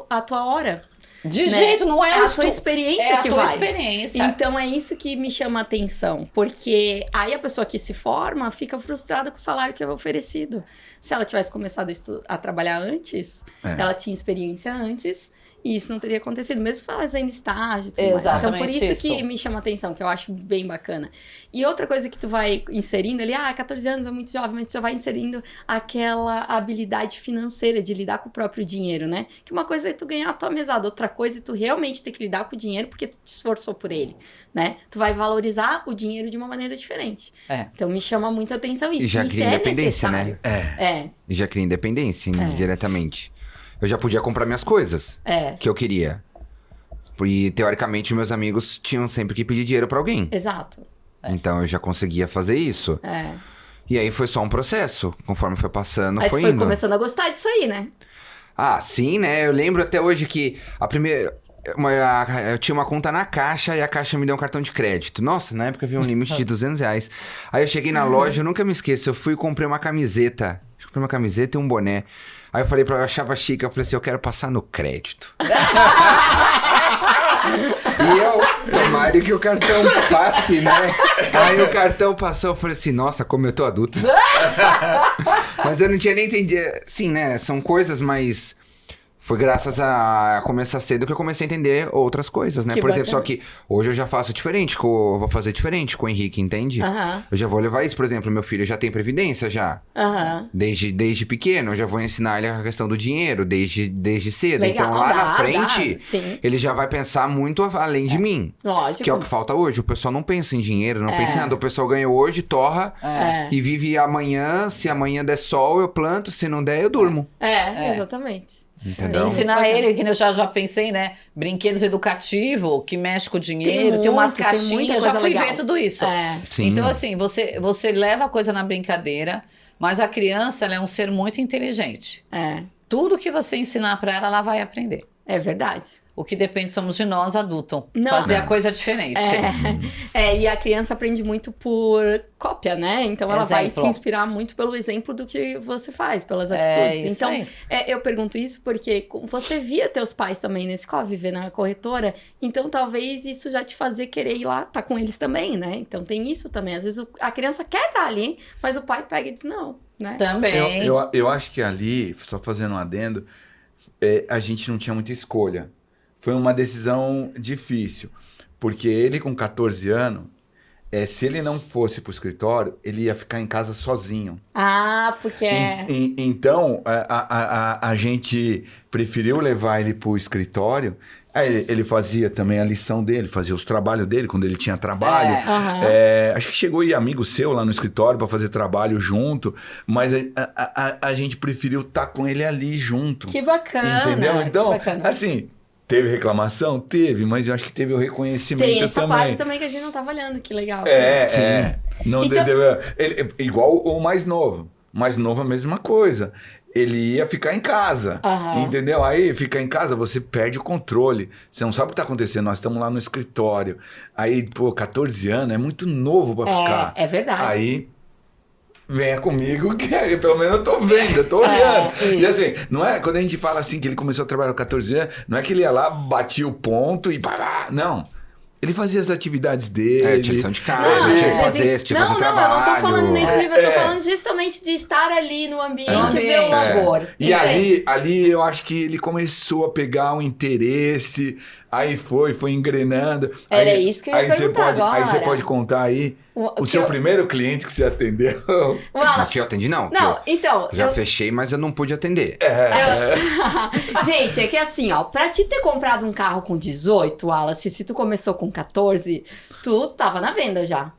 S1: a tua hora.
S2: De jeito, não é
S1: É
S2: o
S1: a tua experiência
S2: é a
S1: que
S2: tua
S1: vai.
S2: experiência.
S1: Então é isso que me chama a atenção, porque aí a pessoa que se forma fica frustrada com o salário que é oferecido. Se ela tivesse começado a trabalhar antes, ela tinha experiência antes, e isso não teria acontecido, mesmo fazendo estágio e tudo mais. Então por
S2: Exatamente
S1: isso
S2: isso.
S1: que me chama a atenção, que eu acho bem bacana. E outra coisa que tu vai inserindo ali, 14 anos é muito jovem, mas tu já vai inserindo aquela habilidade financeira de lidar com o próprio dinheiro, né? Que uma coisa é tu ganhar a tua mesada, outra coisa é tu realmente ter que lidar com o dinheiro porque tu te esforçou por ele, né? Tu vai valorizar o dinheiro de uma maneira diferente.
S2: Então
S1: me chama muito a atenção isso.
S3: E já
S1: Isso
S3: cria
S1: é
S3: independência,
S1: necessário.
S3: né? E já cria independência indiretamente. Eu já podia comprar minhas coisas que eu queria. E, teoricamente, meus amigos tinham sempre que pedir dinheiro pra alguém.
S1: Exato.
S3: Então, eu já conseguia fazer isso. E aí, foi só um processo. Conforme foi passando,
S1: Aí
S3: foi
S1: tu foi
S3: indo.
S1: começando a gostar disso aí, né?
S3: Ah, sim, né? Eu lembro até hoje que a primeira... eu tinha uma conta na Caixa e a Caixa me deu um cartão de crédito. Nossa, na época havia um limite de R$200. Aí eu cheguei na loja, eu nunca me esqueço, eu fui e comprei uma camiseta. Comprei uma camiseta e um boné. Aí eu falei eu achava chique, eu falei assim, eu quero passar no crédito. E eu, tomara que o cartão passe, né? Aí o cartão passou, eu falei assim, nossa, como eu tô adulto. Mas eu não tinha nem entendido. Sim, né? São coisas, mas... Foi graças a começar cedo que eu comecei a entender outras coisas, né?
S1: Que
S3: Por exemplo,
S1: bacana.
S3: só que hoje eu já faço diferente, vou fazer diferente com o Henrique, entende? Eu já vou levar isso, por exemplo, meu filho já tem previdência já. Desde pequeno, eu já vou ensinar ele a questão do dinheiro, desde cedo.
S1: Legal,
S3: então lá na frente,
S1: sim.
S3: ele já vai pensar muito além de mim.
S1: Lógico.
S3: Que é o que falta hoje. O pessoal não pensa em dinheiro, não pensa em nada. O pessoal ganha hoje, torra e vive amanhã. Se amanhã der sol, eu planto. Se não der, eu durmo.
S1: Exatamente.
S3: Entendeu?
S2: Ensinar ele, que eu já pensei, né? Brinquedos educativos, que mexe com o dinheiro, tem umas
S1: muito, tem muita
S2: caixinhas, eu já
S1: coisa
S2: fui
S1: legal.
S2: ver tudo isso.
S3: Sim.
S2: Então, assim, você leva a coisa na brincadeira, mas a criança, ela é um ser muito inteligente. Tudo que você ensinar pra ela, ela vai aprender.
S1: É verdade.
S2: O que depende somos de nós, adultos.
S1: Não.
S2: Fazer a coisa diferente.
S1: E a criança aprende muito por cópia, né? Então ela vai
S2: Exemplo.
S1: se inspirar muito pelo exemplo do que você faz, pelas atitudes.
S2: isso
S1: Então,
S2: aí.
S1: eu pergunto isso porque você via teus pais também nesse viver na corretora, então talvez isso já te fazia querer ir lá, tá com eles também, né? Então tem isso também. Às vezes a criança quer estar ali, mas o pai pega e diz não, né?
S2: Também.
S4: Eu acho que ali, só fazendo um adendo, a gente não tinha muita escolha. Foi uma decisão difícil, porque ele com 14 anos, se ele não fosse pro escritório, ele ia ficar em casa sozinho.
S1: Porque
S4: Então, a gente preferiu levar ele pro escritório. Aí ele fazia também a lição dele, fazia os trabalhos dele, quando ele tinha trabalho. Acho que chegou aí amigo seu lá no escritório para fazer trabalho junto, mas a gente preferiu estar com ele ali junto.
S1: Que bacana.
S4: Entendeu? Então,
S1: que bacana.
S4: assim, teve reclamação? Teve, mas eu acho que teve o reconhecimento
S1: Tem essa
S4: também.
S1: parte também que a gente não tava olhando, que legal.
S4: Não
S1: Então-
S4: igual o mais novo. Mais novo, a mesma coisa. Ele ia ficar em casa, entendeu? Aí, ficar em casa, você perde o controle. Você não sabe o que tá acontecendo. Nós estamos lá no escritório. Aí, 14 anos, é muito novo pra ficar.
S1: É verdade.
S4: Aí, venha comigo, que aí, pelo menos eu tô vendo, eu tô olhando. E assim, não é, quando a gente fala assim, que ele começou a trabalhar com 14 anos, não é que ele ia lá, batia o ponto e pá, não. Ele fazia as atividades dele.
S3: Tinha lição de casa, tinha que fazer, tinha que fazer trabalho.
S1: Eu não tô falando nesse livro, eu tô falando justamente de estar ali no ambiente e ver o labor.
S4: E ali eu acho que ele começou a pegar um interesse, aí foi engrenando.
S1: Era
S4: aí,
S1: isso que eu ia
S4: aí você
S1: perguntar
S4: pode,
S1: agora.
S4: Aí você pode contar aí o seu primeiro cliente que você atendeu.
S3: Não, que eu atendi, não.
S1: Não, então...
S3: Eu já fechei, mas eu não pude atender.
S1: Gente, é que assim, ó, pra te ter comprado um carro com 18, Wallace, se tu começou com 14, tu tava na venda já.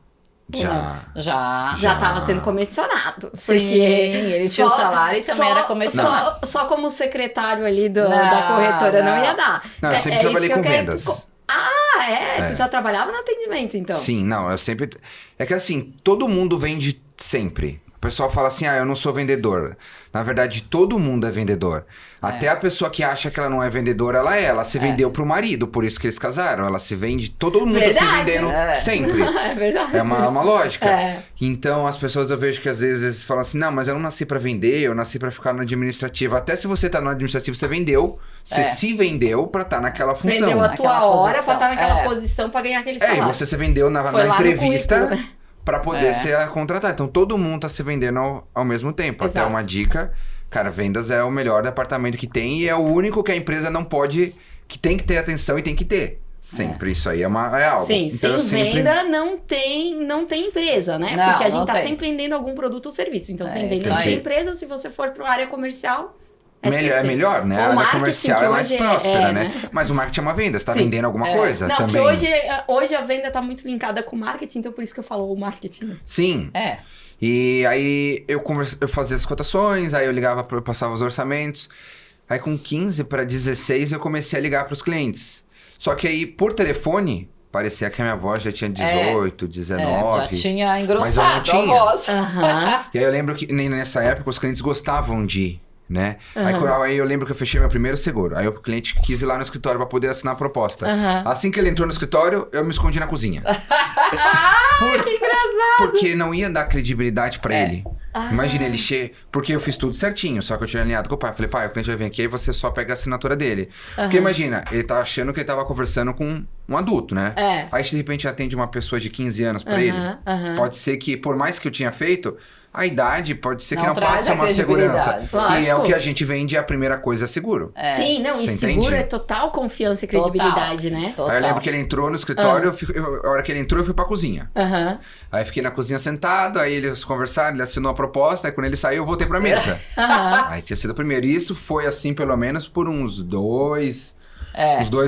S1: Já tava sendo comissionado.
S2: Sim,
S1: porque
S2: ele tinha o salário e também era comissionado.
S1: Só como secretário ali da corretora não ia dar.
S3: Não, eu sempre trabalhei com vendas.
S1: Tu já trabalhava no atendimento, então.
S3: Sim, não, eu sempre... É que assim, todo mundo vende sempre. pessoal fala assim, eu não sou vendedor. Na verdade, todo mundo é vendedor. Até a pessoa que acha que ela não é vendedora, ela é. Ela se vendeu pro marido, por isso que eles casaram. Ela se vende, todo mundo tá se vendendo sempre.
S1: É verdade.
S3: É uma lógica.
S1: É.
S3: Então, as pessoas eu vejo que às vezes falam assim, não, mas eu não nasci pra vender, eu nasci pra ficar no administrativo. Até se você tá no administrativo, você vendeu. Você se vendeu pra estar naquela função.
S1: Vendeu a tua
S2: Naquela
S1: hora
S2: posição.
S1: pra estar naquela posição pra ganhar aquele salário.
S3: E você se vendeu na
S1: Foi lá no
S3: entrevista
S1: currículo, né?
S3: pra poder ser contratado. Então, todo mundo tá se vendendo ao mesmo tempo.
S1: Exato.
S3: Até uma dica, cara, vendas é o melhor departamento que tem e é o único que a empresa não pode, que tem que ter atenção e tem que ter. Sempre. Isso aí é algo.
S1: Sim,
S3: então,
S1: sem venda não tem empresa, né?
S2: Não,
S1: porque a gente
S2: não
S1: tá
S2: tem.
S1: sempre vendendo algum produto ou serviço. Então, sem
S2: isso
S1: venda não tem
S3: aí.
S1: empresa. Se você for para a área comercial,
S3: É melhor, né?
S1: Ou
S3: A área
S1: marketing,
S3: comercial
S1: que
S3: é mais
S1: hoje
S3: próspera,
S1: né?
S3: Mas o marketing é uma venda, você tá
S1: Sim.
S3: vendendo alguma coisa
S1: Não,
S3: também.
S1: que hoje a venda tá muito linkada com marketing, então por isso que eu falo o marketing.
S3: Sim.
S2: É.
S3: E aí eu fazia as cotações, aí eu passava os orçamentos. Aí com 15 para 16 eu comecei a ligar para os clientes. Só que aí por telefone, parecia que a minha voz já tinha 18, 19.
S2: Já tinha
S3: mas eu
S2: engrossado
S3: não
S2: a
S3: tinha.
S2: voz.
S1: Aham.
S3: E aí eu lembro que nessa época os clientes gostavam de, né? Aí eu lembro que eu fechei meu primeiro seguro. Aí o cliente quis ir lá no escritório pra poder assinar a proposta. Assim que ele entrou no escritório, eu me escondi na cozinha.
S1: Que engraçado!
S3: Porque não ia dar credibilidade pra ele. Imagina, ele porque eu fiz tudo certinho, só que eu tinha alinhado com o pai. Eu falei, pai, o cliente vai vir aqui e você só pega a assinatura dele. Porque imagina, ele tá achando que ele tava conversando com um adulto, né?
S1: É.
S3: Aí de repente atende uma pessoa de 15 anos pra ele. Pode ser que, por mais que eu tinha feito, a idade pode ser que
S2: Não
S3: não
S2: traz
S3: passe
S2: a
S3: uma segurança.
S2: credibilidade.
S3: E é o
S1: Lógico.
S3: que a gente vende, a primeira coisa é seguro.
S1: Sim, não,
S3: Você
S1: e seguro
S3: entende?
S1: é total confiança e credibilidade, né?
S2: Total.
S3: Aí eu lembro que ele entrou no escritório, a hora que ele entrou eu fui pra cozinha.
S1: Aham.
S3: Aí fiquei na cozinha sentado, aí eles conversaram, ele assinou a proposta, aí quando ele saiu eu voltei pra mesa. Aí tinha sido o primeiro. E isso foi assim pelo menos por uns 2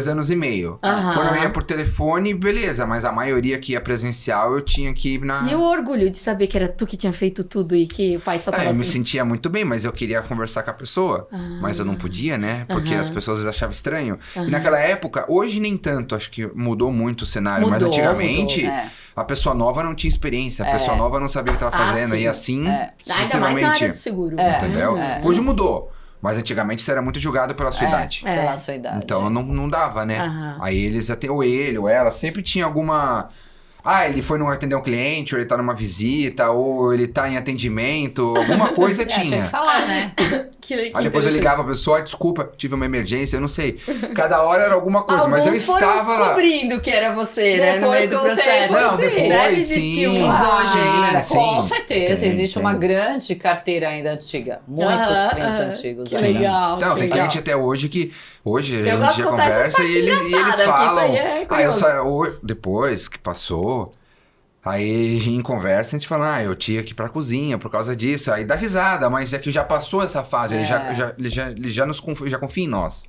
S3: anos e meio. Quando eu ia por telefone, beleza, mas a maioria que ia presencial eu tinha que ir na...
S1: E o orgulho de saber que era tu que tinha feito tudo e que o pai só tava
S3: eu me
S1: assim.
S3: sentia muito bem, mas eu queria conversar com a pessoa. Mas eu não podia, né? Porque as pessoas achavam estranho. E naquela época, hoje nem tanto, acho que mudou muito o cenário. Mas
S1: Mudou,
S3: antigamente,
S2: mudou.
S3: a pessoa nova não tinha experiência. A pessoa nova não sabia o que estava fazendo.
S1: sim.
S3: E assim,
S1: Ainda mais na área do seguro.
S3: entendeu? Hoje mudou. Mas antigamente você era muito julgado pela sua idade.
S2: Pela sua idade.
S3: Então não dava, né? Aí eles até, ou ele ou ela, sempre tinha alguma... ele foi não atender um cliente, ou ele tá numa visita, ou ele tá em atendimento, alguma coisa
S2: Tinha
S3: tinha.
S2: que falar, né?
S1: Que
S3: Aí depois eu ligava pra pessoa, desculpa, tive uma emergência, eu não sei. Cada hora era alguma coisa, mas eu
S1: Alguns foram
S3: estava...
S1: descobrindo que era você, né? No
S2: Depois,
S1: meio do
S2: com o
S1: processo.
S2: tempo,
S3: Não,
S2: sim.
S3: depois,
S1: Deve existir
S3: sim.
S1: uns hoje ainda.
S3: Sim,
S2: Com certeza,
S3: tem,
S2: existe
S3: tem.
S2: uma grande carteira ainda antiga. Muitos clientes antigos.
S1: Que
S2: ainda.
S1: legal.
S3: Então,
S1: que
S3: tem
S1: legal.
S3: cliente até hoje que... Hoje
S1: Eu
S3: a
S1: gosto
S3: gente
S1: de
S3: já
S1: contar essas
S3: conversa e
S1: partes
S3: eles
S1: engraçadas, porque
S3: falam...
S1: isso aí é curioso.
S3: Depois que passou... Aí em conversa a gente fala, eu tinha que ir pra cozinha por causa disso. Aí dá risada, mas é que já passou essa fase, ele já confia em nós.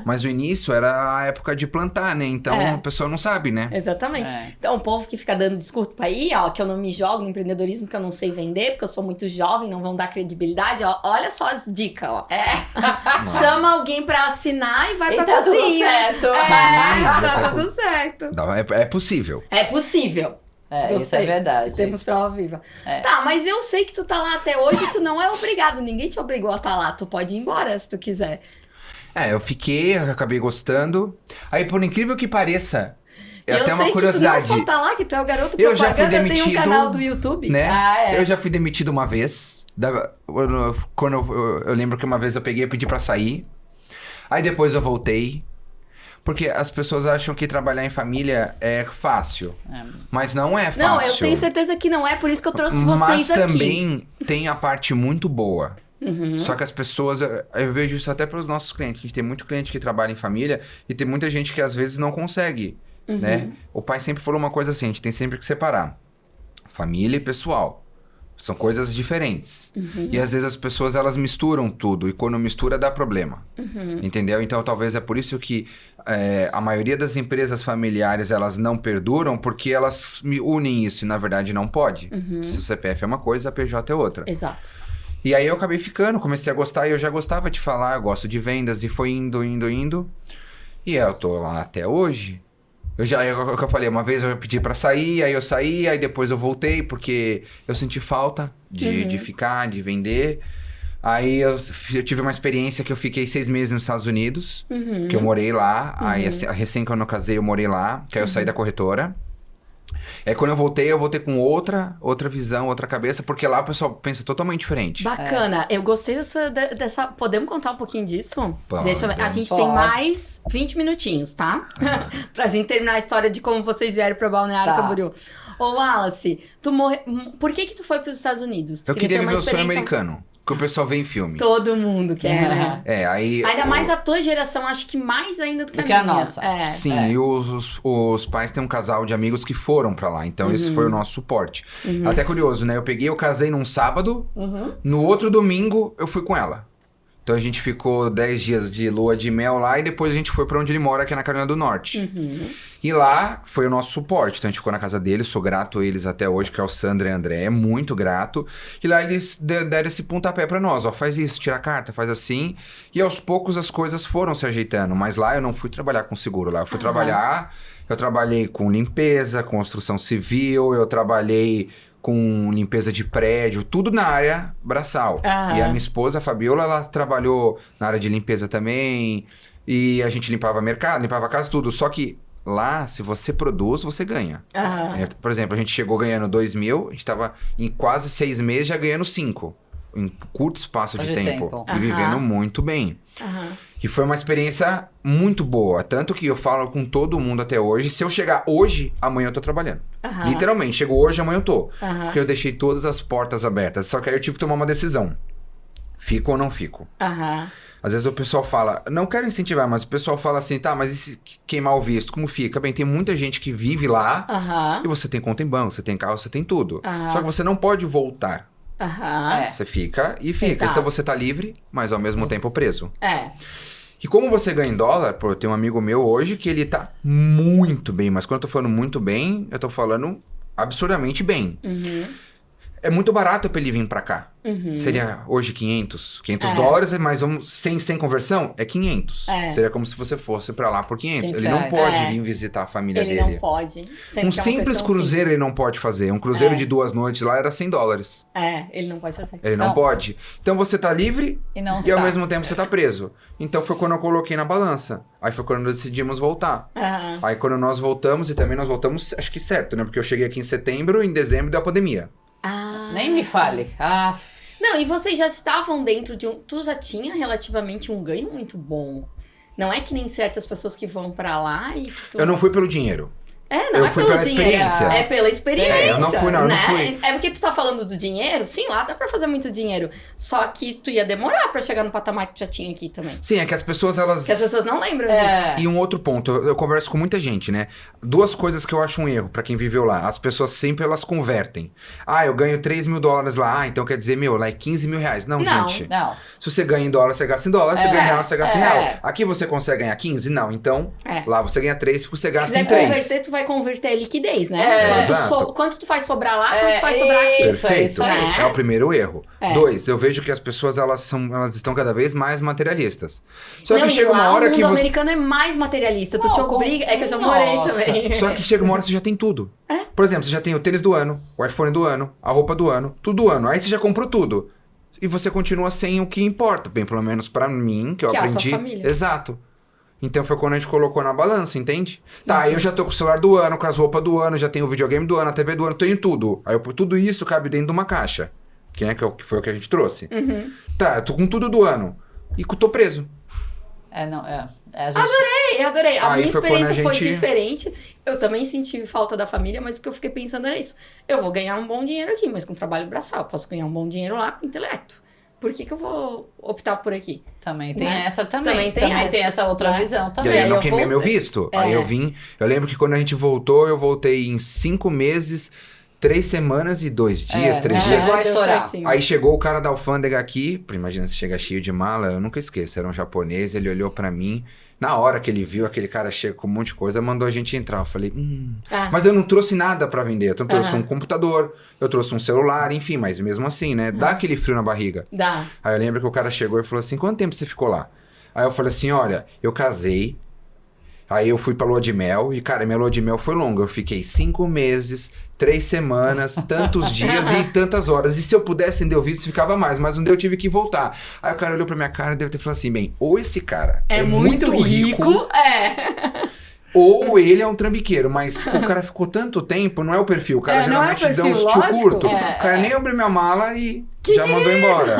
S3: Mas o início era a época de plantar, né? Então a pessoa não sabe, né?
S1: Exatamente. Então, o povo que fica dando desculpa aí, ó, que eu não me jogo no empreendedorismo, que eu não sei vender, porque eu sou muito jovem, não vão dar credibilidade, ó. Olha só as dicas, ó. Chama alguém pra assinar e vai pra
S2: tá tudo
S1: cozinha.
S2: certo.
S1: Tá tudo certo.
S3: É possível.
S1: É possível.
S2: Isso
S1: Gostei.
S2: é verdade.
S1: Temos prova viva. Tá, mas eu sei que tu tá lá até hoje e tu não é obrigado. Ninguém te obrigou a estar lá. Tu pode ir embora se tu quiser.
S3: Eu acabei gostando. Aí, por incrível que pareça, é
S1: Eu
S3: até
S1: sei
S3: uma curiosidade.
S1: que tu não só tá lá, que tu é o garoto
S3: Eu já fui
S1: propaganda, tem um
S3: demitido,
S1: canal do YouTube.
S3: né? Eu já fui demitido uma vez. Quando eu lembro que uma vez eu pedi pra sair. Aí depois eu voltei. Porque as pessoas acham que trabalhar em família é fácil. Mas não é fácil.
S1: Não, eu tenho certeza que não é, por isso que eu trouxe vocês
S3: Mas
S1: aqui.
S3: também tem a parte muito boa. Só que as pessoas... Eu vejo isso até para os nossos clientes. A gente tem muito cliente que trabalha em família e tem muita gente que às vezes não consegue, né? O pai sempre falou uma coisa assim, a gente tem sempre que separar família e pessoal. São coisas diferentes. E às vezes as pessoas, elas misturam tudo. E quando mistura, dá problema. Entendeu? Então, talvez é por isso que a maioria das empresas familiares, elas não perduram, porque elas unem isso. E, na verdade, não pode. Se o CPF é uma coisa, a PJ é outra.
S1: Exato.
S3: E aí, eu acabei ficando. Comecei a gostar. E eu já gostava de falar. Eu gosto de vendas. E foi indo. E eu tô lá até hoje. O que eu falei, uma vez eu pedi pra sair, aí eu saí, aí depois eu voltei, porque eu senti falta de ficar, de vender. Aí eu tive uma experiência que eu fiquei 6 meses nos Estados Unidos, que eu morei lá. Aí, recém quando eu casei, eu morei lá, que aí eu saí da corretora. Aí quando eu voltei com outra visão, outra cabeça, porque lá o pessoal pensa totalmente diferente.
S1: Bacana. Eu gostei dessa... Podemos contar um pouquinho disso?
S3: Pode.
S1: Deixa eu ver. A gente
S2: Pode.
S1: tem mais 20 minutinhos, tá? Pra gente terminar a história de como vocês vieram pra Balneário
S2: Tá.
S1: Camboriú. Ô, Wallace, por que tu foi pros Estados Unidos? Tu
S3: Eu queria
S1: ter uma
S3: viver o sonho
S1: experiência-
S3: americano, que o pessoal vê em filme.
S1: Todo mundo quer, né?
S3: Aí...
S1: Ainda mais a tua geração, acho que mais ainda do que
S2: Do
S1: a
S2: que a
S1: minha.
S2: nossa.
S3: Sim, e os pais têm um casal de amigos que foram pra lá. Então, esse foi o nosso suporte. Até curioso, né? Eu casei num sábado. No outro domingo, eu fui com ela. Então, a gente ficou 10 dias de lua de mel lá. E depois a gente foi pra onde ele mora, que é na Carolina do Norte. E lá foi o nosso suporte. Então, a gente ficou na casa deles. Sou grato a eles até hoje, que é o Sandro e a André. Muito grato. E lá eles deram esse pontapé pra nós. Ó, faz isso, tira a carta, faz assim. E aos poucos as coisas foram se ajeitando. Mas lá eu não fui trabalhar com seguro. Lá eu fui trabalhar... Eu trabalhei com limpeza, construção civil. Eu trabalhei com limpeza de prédio. Tudo na área braçal. E a minha esposa, a Fabiola, ela trabalhou na área de limpeza também. E a gente limpava mercado, limpava a casa, tudo. Só que... Lá, se você produz, você ganha. Por exemplo, a gente chegou ganhando 2 mil, a gente tava em quase 6 meses já ganhando 5. Em curto espaço de tempo. E vivendo muito bem. E foi uma experiência muito boa. Tanto que eu falo com todo mundo até hoje. Se eu chegar hoje, amanhã eu tô trabalhando. Literalmente, chegou hoje, amanhã eu tô. Porque eu deixei todas as portas abertas. Só que aí eu tive que tomar uma decisão. Fico ou não fico? Às vezes o pessoal fala, não quero incentivar, mas o pessoal fala assim, tá, mas e se queimar o visto, como fica? Bem, tem muita gente que vive lá e você tem conta em banco, você tem carro, você tem tudo. Só que você não pode voltar. Você fica e fica.
S1: Exato.
S3: Então você tá livre, mas ao mesmo tempo preso.
S1: É.
S3: E como você ganha em dólar, pô, eu tenho um amigo meu hoje que ele tá muito bem, mas quando eu tô falando muito bem, eu tô falando absurdamente bem. É muito barato pra ele vir pra cá. Seria hoje 500 dólares, mas vamos, sem conversão, é 500. Seria como se você fosse pra lá por 500. Ele não pode vir visitar a família
S1: Ele
S3: dele.
S1: não pode. Sendo
S3: Um
S1: que é uma
S3: simples
S1: questão
S3: cruzeiro ele não pode fazer. Um cruzeiro de 2 noites lá era 100 dólares.
S1: ele não pode fazer.
S3: Ele não
S2: Não.
S3: pode. Então você tá livre
S2: E não
S3: ao
S2: está.
S3: mesmo tempo você tá preso. Então foi quando eu coloquei na balança. Aí foi quando nós decidimos voltar. Aí quando nós voltamos, e também nós voltamos, acho que certo, né? Porque eu cheguei aqui em setembro, em dezembro deu a pandemia.
S2: Nem me fale.
S1: Não, e vocês já estavam dentro de um... Tu já tinha relativamente um ganho muito bom. Não é que nem certas pessoas que vão pra lá e...
S3: Eu não fui pelo dinheiro.
S1: Não
S3: eu
S1: é
S3: fui
S1: pelo
S3: pela
S1: dinheiro.
S3: experiência.
S1: É pela experiência.
S3: Eu não fui, não, eu
S1: né?
S3: não fui.
S1: É porque tu tá falando do dinheiro. Sim, lá dá pra fazer muito dinheiro. Só que tu ia demorar pra chegar no patamar que tu já tinha aqui também.
S3: Sim, é que as pessoas, elas...
S1: Porque as pessoas não lembram disso.
S3: E um outro ponto, eu converso com muita gente, né? 2 coisas que eu acho um erro pra quem viveu lá. As pessoas sempre, elas convertem. Eu ganho 3 mil dólares lá, então quer dizer, lá é 15 mil reais. Não,
S1: Não.
S3: gente.
S2: Não.
S3: Se você ganha em dólar, você gasta em dólar. Se ganha em real, você gasta em real.
S1: É.
S3: Aqui você consegue ganhar 15? Não. Então, lá você ganha 3 porque você
S1: Se
S3: gasta
S1: quiser
S3: em 3.
S1: converter, tu vai converter a liquidez, né?
S3: Exato.
S1: Quanto tu faz sobrar lá, quanto faz sobrar aqui.
S2: Isso, é
S3: Perfeito.
S2: isso aí.
S1: Né?
S3: É o primeiro erro.
S1: É.
S3: 2, eu vejo que as pessoas, elas estão cada vez mais materialistas. Só
S1: Não,
S3: que
S1: e
S3: chega
S1: lá
S3: uma hora
S1: o mundo
S3: que você...
S1: americano é mais materialista. Tu te obriga... É que eu já morei
S2: Nossa.
S1: também.
S3: Só que chega uma hora que você já tem tudo. Por exemplo, você já tem o tênis do ano, o iPhone do ano, a roupa do ano, tudo do ano. Aí você já comprou tudo. E você continua sem o que importa. Bem, pelo menos pra mim, que eu
S1: Que é a tua
S3: aprendi.
S1: família.
S3: Exato. Então foi quando a gente colocou na balança, entende? Tá, eu já tô com o celular do ano, com as roupas do ano, já tenho o videogame do ano, a TV do ano, tenho tudo. Aí tudo isso cabe dentro de uma caixa. Que foi o que a gente trouxe. Tá, eu tô com tudo do ano. E tô preso.
S2: A gente...
S1: Adorei. A
S3: Aí
S1: minha
S3: foi quando
S1: experiência
S3: a
S1: foi
S3: gente-
S1: diferente. Eu também senti falta da família, mas o que eu fiquei pensando era isso. Eu vou ganhar um bom dinheiro aqui, mas com trabalho braçal. Eu posso ganhar um bom dinheiro lá com intelecto. Por que eu vou optar por aqui?
S2: Também tem
S1: Né?
S2: essa também.
S1: Também tem essa,
S2: essa outra
S1: né?
S2: visão
S3: E
S2: também.
S3: aí eu não
S1: eu
S3: queimei meu
S1: voltei.
S3: visto. Aí eu vim. Eu lembro que quando a gente voltou, eu voltei em 5 meses, 3 semanas e 2 dias, 3 dias.
S2: Chegou a
S1: Deu
S2: estourar.
S1: certinho.
S3: Aí chegou o cara da alfândega aqui, imagina se chega cheio de mala, eu nunca esqueço, era um japonês, ele olhou pra mim, na hora que ele viu aquele cara chega com um monte de coisa, mandou a gente entrar. Eu falei, mas eu não trouxe nada pra vender, eu trouxe um computador, eu trouxe um celular, enfim, mas mesmo assim, né, dá aquele frio na barriga.
S1: Dá.
S3: Aí eu lembro que o cara chegou e falou assim, quanto tempo você ficou lá? Aí eu falei assim, olha, eu casei, Aí eu fui pra lua de mel e, cara, minha lua de mel foi longa. Eu fiquei 5 meses, 3 semanas, tantos dias e tantas horas. E se eu pudesse acender o vídeo, ficava mais. Mas um dia eu tive que voltar. Aí o cara olhou pra minha cara e deve ter falado assim, bem, ou esse cara
S1: É muito rico.
S3: ou ele é um trambiqueiro. Mas pô, o cara ficou tanto tempo, não é o perfil. O cara
S1: É, não é o
S3: geralmente dá uns
S1: perfil,
S3: tio curto.
S2: lógico.
S3: O cara nem abriu minha mala e já mandou embora.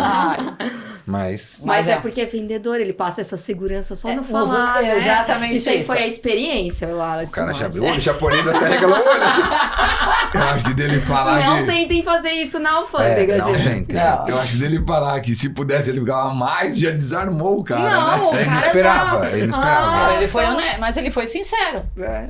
S3: Mas
S1: Mas é
S2: é.
S1: porque é vendedor, ele passa essa segurança só no
S2: nos-
S1: falar, né?
S2: exatamente
S1: Isso aí
S2: isso.
S1: foi a experiência, Wallace.
S3: o cara já
S1: Simões.
S3: abriu o olho, o japonês até regalou o olho. Assim.
S4: Eu acho que dele falar
S1: Não
S4: que...
S1: tentem fazer isso na alfândega,
S3: Não
S1: gente.
S3: tem.
S2: Não.
S4: Eu acho dele falar que se pudesse ele ficava mais, já desarmou o cara,
S1: Não,
S4: né?
S1: o
S3: Ele não
S1: cara
S3: esperava,
S1: já...
S3: ele não esperava.
S2: Não, ele foi
S1: então-
S2: honesto, mas ele foi sincero.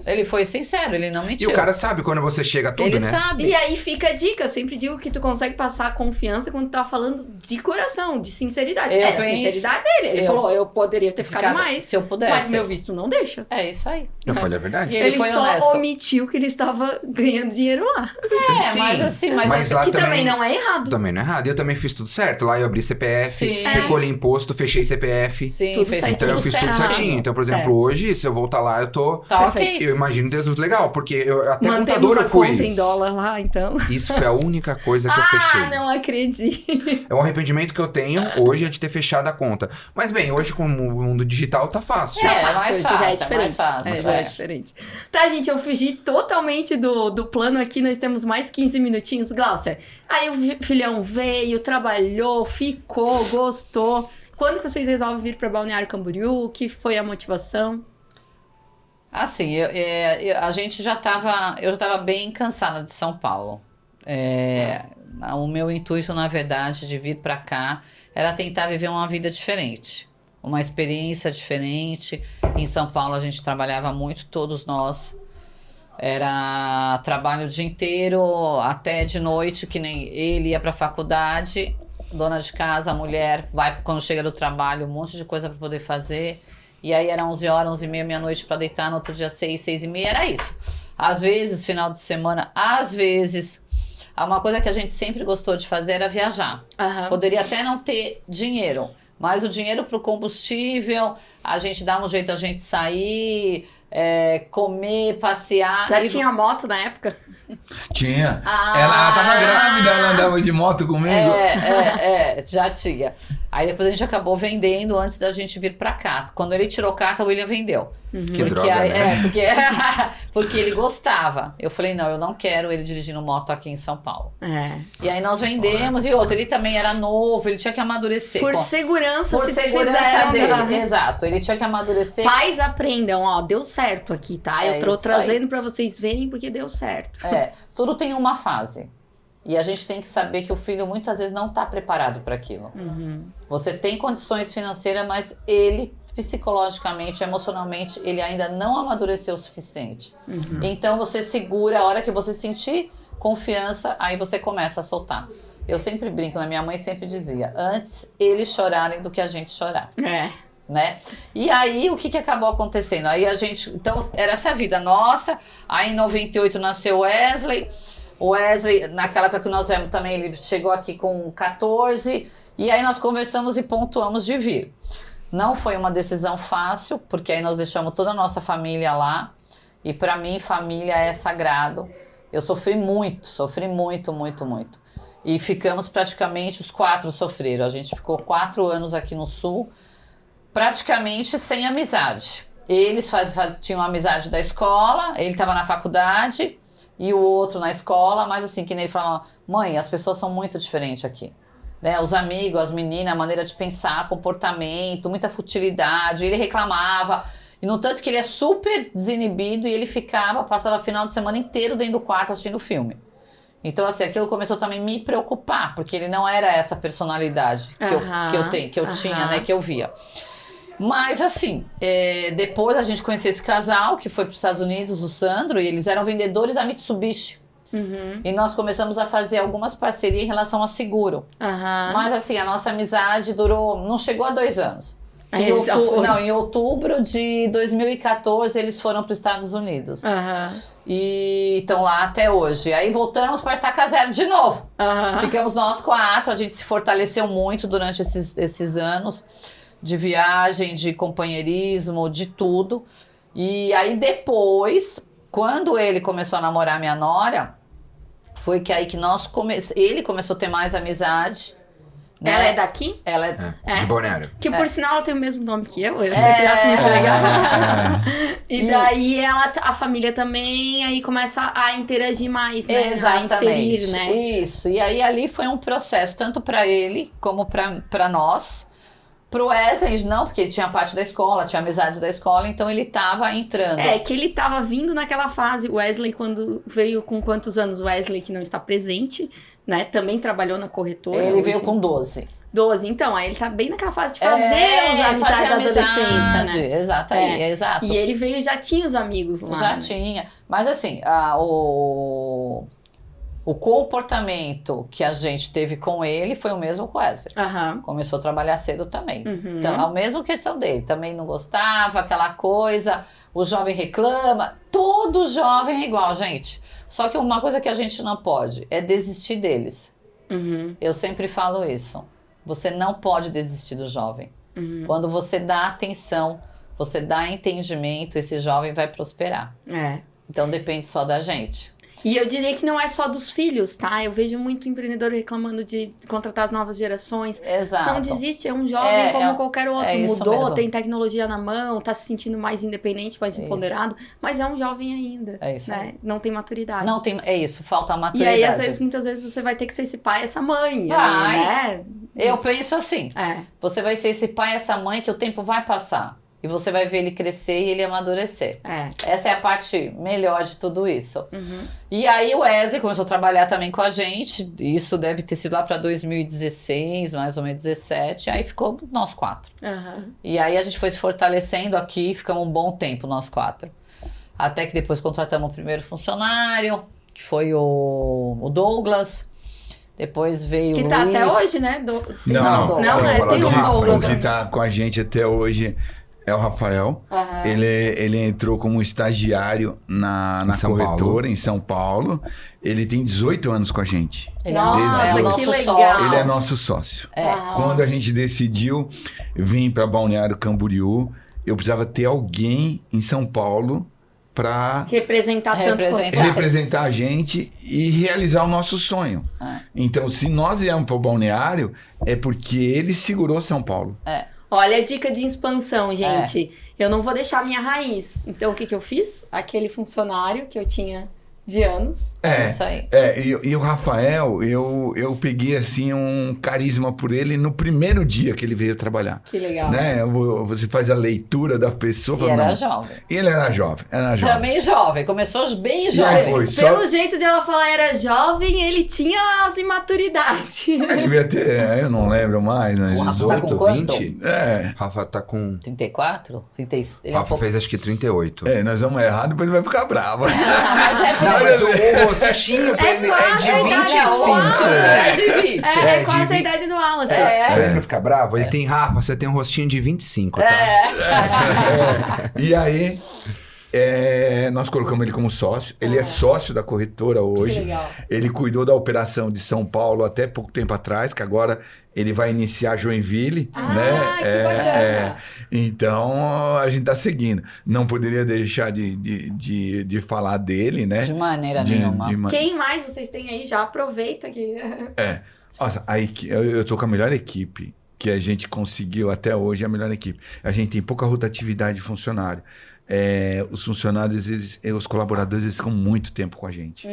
S2: Ele foi sincero, ele não
S3: E
S2: mentiu.
S3: o cara sabe quando você chega tudo,
S2: ele
S3: né?
S2: sabe.
S1: E aí fica a dica, eu sempre digo que tu consegue passar confiança quando tá falando de coração, de sinceridade.
S2: Eu
S1: É a
S2: penso-
S1: sinceridade dele. Ele falou, eu poderia ter ficado mais,
S2: se eu pudesse.
S1: mas meu visto não deixa.
S2: É isso aí.
S3: Eu falei a verdade.
S2: E ele
S1: Ele
S2: foi
S1: só
S2: honesto.
S1: omitiu que ele estava ganhando dinheiro lá.
S2: É,
S3: Sim.
S2: mas assim, mas
S3: Mas
S2: assim,
S3: lá
S1: que também
S3: também
S1: não é errado.
S3: Também não é errado. E eu também fiz tudo certo. Lá eu abri CPF,
S2: Sim.
S3: recolhi imposto, fechei CPF.
S2: sim,
S1: tudo
S2: fez
S1: certinho.
S3: Então eu fiz tudo
S1: certo.
S3: certinho. Então, por exemplo,
S1: Certo.
S3: hoje, se eu voltar lá, eu tô...
S2: Tá
S1: Perfeito.
S2: ok.
S3: Eu imagino ter tudo legal, porque eu até
S1: Mantemos
S3: contador
S1: a
S3: eu fui.
S1: conta em dólar lá, então.
S3: Isso foi a única coisa que eu fechei.
S1: Ah, não acredito.
S3: É um arrependimento que eu tenho hoje é de ter fechado a conta. Mas bem, hoje com o mundo digital tá fácil.
S2: É,
S1: Tá
S2: mais
S1: isso
S2: fácil,
S1: já é
S2: é
S1: diferente.
S2: mais fácil,
S1: Já é
S2: é.
S1: diferente. Tá, gente, eu fugi totalmente do plano aqui. Nós temos mais 15 minutinhos. Glaucia, aí o filhão veio, trabalhou, ficou, gostou. Quando que vocês resolvem vir pra Balneário Camboriú? O que foi a motivação?
S2: Assim, a gente eu já tava bem cansada de São Paulo. O meu intuito, na verdade, de vir para cá era tentar viver uma vida diferente, uma experiência diferente. Em São Paulo a gente trabalhava muito, todos nós. Era trabalho o dia inteiro, até de noite, que nem ele ia para a faculdade, dona de casa, a mulher, vai quando chega do trabalho, um monte de coisa para poder fazer. E aí era 11 horas, 11h30, meia-noite para deitar, no outro dia 6, 6h30, era isso. Às vezes, final de semana, às vezes, uma coisa que a gente sempre gostou de fazer era viajar. Poderia até não ter dinheiro, mas o dinheiro para o combustível, a gente dá um jeito, a gente sair, comer, passear.
S1: Já tinha moto na época?
S4: Tinha.
S2: Ah.
S4: Ela tava grávida, ela andava de moto comigo.
S2: Já tinha. Aí depois a gente acabou vendendo antes da gente vir pra cá. Quando ele tirou carta, o William vendeu.
S3: Que droga, né?
S2: Porque ele gostava. Eu falei, não, eu não quero ele dirigindo moto aqui em São Paulo. E aí nós vendemos, e outro, ele também era novo, ele tinha que amadurecer.
S1: Por segurança,
S2: Por
S1: se
S2: segurança
S1: fizeram,
S2: dele. Exato, ele tinha que amadurecer.
S1: Pais aprendam, ó, deu certo aqui, tá?
S2: É
S1: Eu tô
S2: isso
S1: trazendo pra vocês verem porque deu certo.
S2: Tudo tem uma fase. E a gente tem que saber que o filho muitas vezes não está preparado para aquilo. Você tem condições financeiras, mas ele, psicologicamente, emocionalmente, ele ainda não amadureceu o suficiente. Então você segura, a hora que você sentir confiança, aí você começa a soltar. Eu sempre brinco, minha mãe sempre dizia, antes eles chorarem do que a gente chorar. Né? E aí, o que acabou acontecendo? Aí a gente, então, era essa vida nossa. Aí em 98 nasceu Wesley. O Wesley, naquela época que nós vemos também, ele chegou aqui com 14. E aí nós conversamos e pontuamos de vir. Não foi uma decisão fácil, porque aí nós deixamos toda a nossa família lá. E para mim, família é sagrado. Eu sofri muito, muito, muito. E ficamos praticamente, os 4 sofreram. A gente ficou 4 anos aqui no Sul, praticamente sem amizade. Eles tinham amizade da escola, ele estava na faculdade e o outro na escola, mas assim, que nem ele falava, mãe, as pessoas são muito diferentes aqui. Né? Os amigos, as meninas, a maneira de pensar, comportamento, muita futilidade, ele reclamava. E no tanto que ele é super desinibido e ele passava o final de semana inteiro dentro do quarto assistindo filme. Então, assim, aquilo começou também a me preocupar, porque ele não era essa personalidade que eu tinha, né, que eu via. Mas, assim, depois a gente conheceu esse casal, que foi para os Estados Unidos, o Sandro, e eles eram vendedores da Mitsubishi. E nós começamos a fazer algumas parcerias em relação a seguro. Mas, assim, a nossa amizade não chegou a 2 anos. Em outubro de 2014, eles foram para os Estados Unidos. E estão lá até hoje. Aí voltamos para estaca zero de novo. Ficamos nós 4, a gente se fortaleceu muito durante esses anos de viagem, de companheirismo, de tudo. E aí depois, quando ele começou a namorar minha nora, foi que aí que ele começou a ter mais amizade. Né?
S1: Ela é daqui?
S2: Ela
S3: De Balneário.
S1: Que por sinal ela tem o mesmo nome que eu sempre acho muito legal. E daí a família também aí começa a interagir mais, né?
S2: Exatamente.
S1: A inserir, né?
S2: Isso. E aí ali foi um processo, tanto para ele como para nós. Pro Wesley, não, porque ele tinha parte da escola, tinha amizades da escola, então ele tava entrando.
S1: É, que ele tava vindo naquela fase. Wesley, quando veio com quantos anos? Wesley, que não está presente, né? Também trabalhou na corretora.
S2: Ele
S1: hoje.
S2: veio com 12.
S1: 12, então, aí ele tá bem naquela fase de fazer os amizades da adolescência, né?
S2: Exato, exato.
S1: E ele veio e já tinha os amigos lá.
S2: Já
S1: né?
S2: tinha. Mas assim, o comportamento que a gente teve com ele foi o mesmo com o Wesley.
S1: Aham.
S2: Começou a trabalhar cedo também.
S1: Uhum.
S2: Então, a mesma questão dele. Também não gostava, aquela coisa. O jovem reclama. Todo jovem é igual, gente. Só que uma coisa que a gente não pode é desistir deles.
S1: Uhum.
S2: Eu sempre falo isso. Você não pode desistir do jovem.
S1: Uhum.
S2: Quando você dá atenção, você dá entendimento, esse jovem vai prosperar.
S1: É.
S2: Então depende só da gente.
S1: E eu diria que não é só dos filhos, tá? Eu vejo muito empreendedor reclamando de contratar as novas gerações.
S2: Exato.
S1: Não desiste, é um jovem como qualquer outro.
S2: isso
S1: Mudou,
S2: mesmo.
S1: tem tecnologia na mão, tá se sentindo mais independente, mais empoderado, mas é um jovem ainda.
S2: É isso
S1: né? Não tem maturidade.
S2: Não tem, é isso, falta a
S1: E
S2: maturidade.
S1: aí, muitas vezes, você vai ter que ser esse pai, essa mãe.
S2: Vai.
S1: Né?
S2: Eu penso assim,
S1: É.
S2: você vai ser esse pai, essa mãe que o tempo vai passar. E você vai ver ele crescer e ele amadurecer.
S1: É.
S2: Essa é a parte melhor de tudo isso.
S1: Uhum.
S2: E aí o Wesley começou a trabalhar também com a gente. Isso deve ter sido lá para 2016, mais ou menos 17. Aí ficou nós 4.
S1: Uhum.
S2: E aí a gente foi se fortalecendo aqui, ficamos um bom tempo, nós 4. Até que depois contratamos o primeiro funcionário, que foi o Douglas. Depois veio
S1: Que
S2: o
S1: tá
S2: Luiz.
S1: até hoje, né?
S2: Não,
S1: Não,
S3: Vamos falar
S1: tem
S3: do
S1: um
S3: Rafa,
S1: Douglas.
S4: O que tá com a gente até hoje é o Rafael.
S1: Aham.
S4: Ele entrou como estagiário na
S3: Em São
S4: corretora
S3: Paulo.
S4: em São Paulo. Ele tem 18 anos com a gente.
S2: Ele
S1: Nossa,
S2: é o
S1: que
S2: nosso
S1: legal.
S2: sócio.
S4: Ele é nosso sócio.
S1: Ah.
S4: Quando a gente decidiu vir para Balneário Camboriú, eu precisava ter alguém em São Paulo para
S1: Representar tanto quanto...
S4: representar a gente e realizar o nosso sonho.
S2: É.
S4: Então, se nós viemos para o Balneário, é porque ele segurou São Paulo.
S1: Olha a dica de expansão, gente. Eu não vou deixar a minha raiz. Então, o que eu fiz? Aquele funcionário que eu tinha de anos.
S2: É isso aí.
S4: E o Rafael, eu peguei assim um carisma por ele no primeiro dia que ele veio trabalhar.
S1: Que legal.
S4: Né? Você faz a leitura da pessoa.
S2: E
S4: fala,
S2: era
S4: não.
S2: jovem.
S4: E ele era jovem.
S2: Também jovem. Começou bem
S4: aí
S2: jovem.
S4: foi, só-
S1: Pelo jeito de ela falar era jovem, ele tinha as imaturidades.
S4: Eu devia ter, eu não lembro mais, né?
S2: O Rafa tá com
S3: 18,
S2: quanto?
S3: 20.
S4: É.
S3: Rafa tá com...
S2: 34? 36. Ele é um
S3: Rafa
S2: pouco...
S3: fez acho que 38.
S4: Nós vamos errar, depois ele vai ficar bravo.
S2: Mas é
S3: Não,
S2: porque...
S3: mas o rostinho dele é
S1: quase
S3: de
S1: a idade
S3: 25.
S2: É de 20.
S1: É quase
S3: de
S1: a
S3: vi-
S1: idade do Wallace.
S3: Pra ele não ficar bravo, ele tem... Rafa, você tem um rostinho de 25, tá?
S4: E aí, nós colocamos ele como sócio. Ele é sócio da corretora hoje.
S1: legal.
S4: Ele cuidou da operação de São Paulo até pouco tempo atrás, que agora ele vai iniciar Joinville, né?
S1: que bacana.
S4: Então, a gente tá seguindo. Não poderia deixar de falar dele, né?
S2: De maneira nenhuma.
S1: Quem mais vocês têm aí? Já aproveita que...
S4: Nossa, eu tô com a melhor equipe que a gente conseguiu até hoje, é a melhor equipe. A gente tem pouca rotatividade de funcionário. Os funcionários, os colaboradores, eles ficam muito tempo com a gente.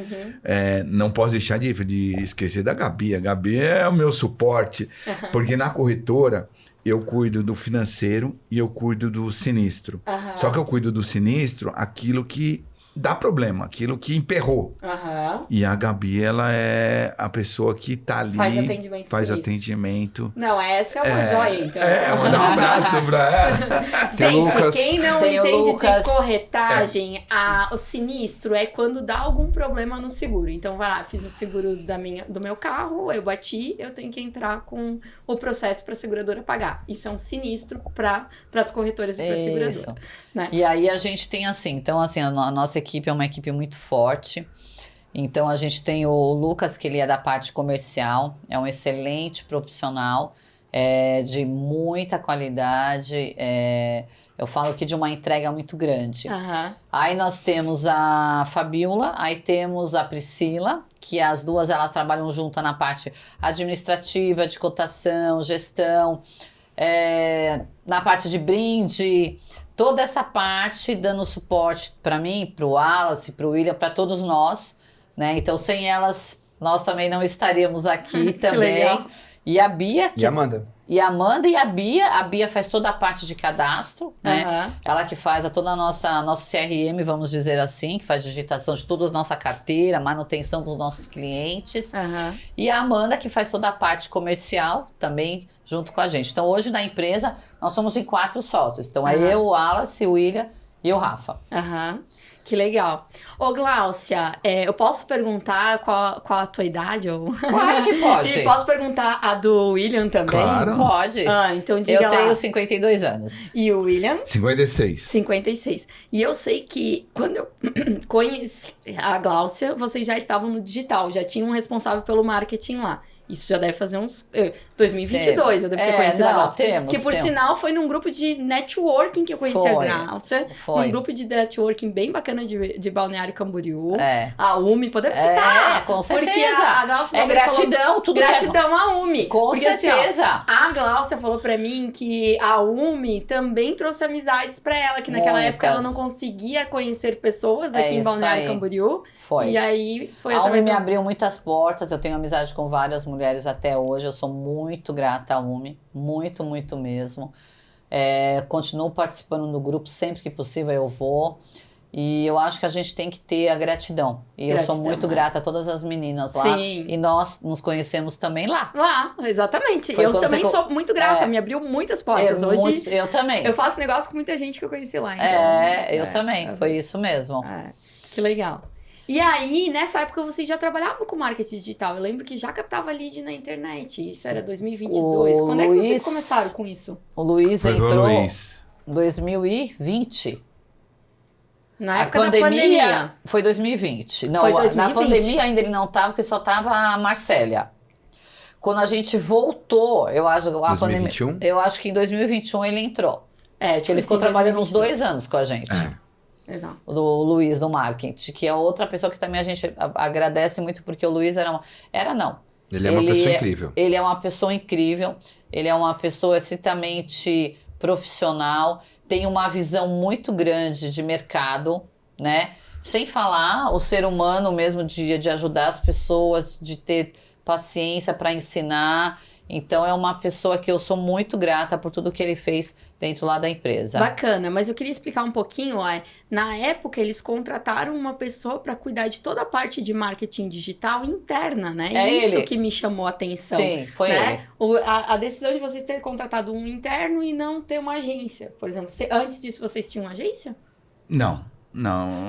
S4: Não posso deixar de esquecer da Gabi. A Gabi é o meu suporte, porque na corretora eu cuido do financeiro e eu cuido do sinistro. Só que eu cuido do sinistro aquilo que dá problema, aquilo que emperrou.
S1: Aham.
S4: E a Gabi, ela é a pessoa que tá ali.
S1: Faz atendimento
S4: Faz
S1: sinistro.
S4: atendimento.
S1: Não, essa é uma joia, então.
S4: Eu vou dar um abraço pra ela.
S3: Tem o
S1: Gente,
S3: Lucas.
S1: quem não
S2: Tem o
S1: entende
S2: Lucas.
S1: de corretagem, o sinistro é quando dá algum problema no seguro. Então, vai lá, fiz o seguro do meu carro, eu bati, eu tenho que entrar com o processo para a seguradora pagar. Isso é um sinistro para as corretoras e para a
S2: Isso.
S1: seguradora. Né?
S2: E aí a gente tem assim, então assim, a nossa equipe é uma equipe muito forte. Então a gente tem o Lucas, que ele é da parte comercial, é um excelente profissional, de muita qualidade, eu falo que de uma entrega muito grande.
S1: Aham.
S2: Aí nós temos a Fabiola, aí temos a Priscila, que as duas elas trabalham juntas na parte administrativa, de cotação, gestão, na parte de brinde, toda essa parte dando suporte para mim, para o Wallace, para o William, para todos nós, né? Então sem elas nós também não estaríamos aqui
S1: Que
S2: também.
S1: legal.
S2: E a Bia,
S3: E a Amanda?
S2: e a Amanda e a Bia faz toda a parte de cadastro, né?
S1: Aham.
S2: Ela que faz toda a nosso CRM, vamos dizer assim, que faz digitação de toda a nossa carteira, manutenção dos nossos clientes.
S1: Aham.
S2: E a Amanda que faz toda a parte comercial também junto com a gente. Então hoje na empresa nós somos em 4 sócios. Então é
S1: Aham.
S2: eu, o Wallace, o William e o Rafa.
S1: Aham. Que legal. Ô, Gláucia, eu posso perguntar qual a tua idade? Ou...
S2: Claro que pode.
S1: E posso perguntar a do William também?
S4: Claro.
S2: Pode.
S1: Ah, então diga
S2: Eu
S1: lá.
S2: tenho 52 anos.
S1: E o William?
S4: 56.
S1: 56. E eu sei que quando eu conheci a Gláucia, vocês já estavam no digital, já tinham um responsável pelo marketing lá. Isso já deve fazer uns... 2022 eu devo ter conhecido a Gláucia.
S2: Temos,
S1: Que por
S2: temos.
S1: sinal foi num grupo de networking que eu conheci
S2: Foi.
S1: a Gláucia.
S2: Foi.
S1: Num grupo de networking bem bacana de Balneário Camboriú.
S2: É.
S1: A UMI, podemos citar.
S2: Com certeza.
S1: Porque a Gláucia
S2: É
S1: uma vez falou-
S2: gratidão, tudo
S1: Gratidão à UMI.
S2: Com
S1: Porque, assim, ó,
S2: certeza.
S1: a Gláucia falou pra mim que a UMI também trouxe amizades pra ela, que naquela
S2: Muitas.
S1: época ela não conseguia conhecer pessoas
S2: É
S1: aqui em
S2: isso
S1: Balneário
S2: aí.
S1: Camboriú.
S2: Foi.
S1: E aí foi
S2: A UMI
S1: através
S2: me
S1: da...
S2: abriu muitas portas, eu tenho amizade com várias mulheres até hoje, eu sou muito grata à UMI, muito, muito mesmo. Continuo participando do grupo, sempre que possível eu vou. E eu acho que a gente tem que ter a gratidão. E eu
S1: Gratidão,
S2: sou muito
S1: é.
S2: grata a todas as meninas lá.
S1: Sim.
S2: E nós nos conhecemos também lá.
S1: Lá, exatamente.
S2: Foi
S1: Eu
S2: quando
S1: também
S2: você
S1: sou muito grata,
S2: É.
S1: me abriu muitas portas. Hoje
S2: Eu também.
S1: eu faço negócio com muita gente que eu conheci lá. Então,
S2: Eu também, foi isso mesmo.
S1: Que legal. E aí, nessa época, vocês já trabalhavam com marketing digital. Eu lembro que já captava lead na internet. Isso era 2022.
S2: O
S1: Quando é que vocês
S2: Luiz-
S1: começaram com isso?
S2: O Luiz
S4: Foi o
S2: entrou
S4: Luiz.
S2: em 2020.
S1: Na época da pandemia.
S2: Foi 2020. Não,
S1: Foi
S2: na
S1: 2020.
S2: pandemia ainda ele não estava, porque só estava a Marcélia. Quando a gente voltou, eu acho,
S3: 2021?
S2: eu acho que em 2021 ele entrou.
S1: Tipo
S2: Ele ficou
S1: assim,
S2: trabalhando uns
S1: 2022.
S2: 2 anos com a gente.
S1: Exato.
S2: Do Luiz, do marketing, que é outra pessoa que também a gente agradece muito, porque o Luiz
S3: Ele é uma pessoa incrível.
S2: Ele é uma pessoa incrível, ele é uma pessoa estritamente profissional, tem uma visão muito grande de mercado, né? Sem falar o ser humano mesmo de ajudar as pessoas, de ter paciência para ensinar. Então é uma pessoa que eu sou muito grata por tudo que ele fez dentro lá da empresa.
S1: Bacana, mas eu queria explicar um pouquinho. Na época, eles contrataram uma pessoa para cuidar de toda a parte de marketing digital interna, né?
S2: É
S1: Isso
S2: ele.
S1: que me chamou a atenção.
S2: Sim, foi
S1: né?
S2: ele.
S1: A decisão de vocês terem contratado um interno e não ter uma agência, por exemplo. Antes disso, vocês tinham uma agência?
S4: Não.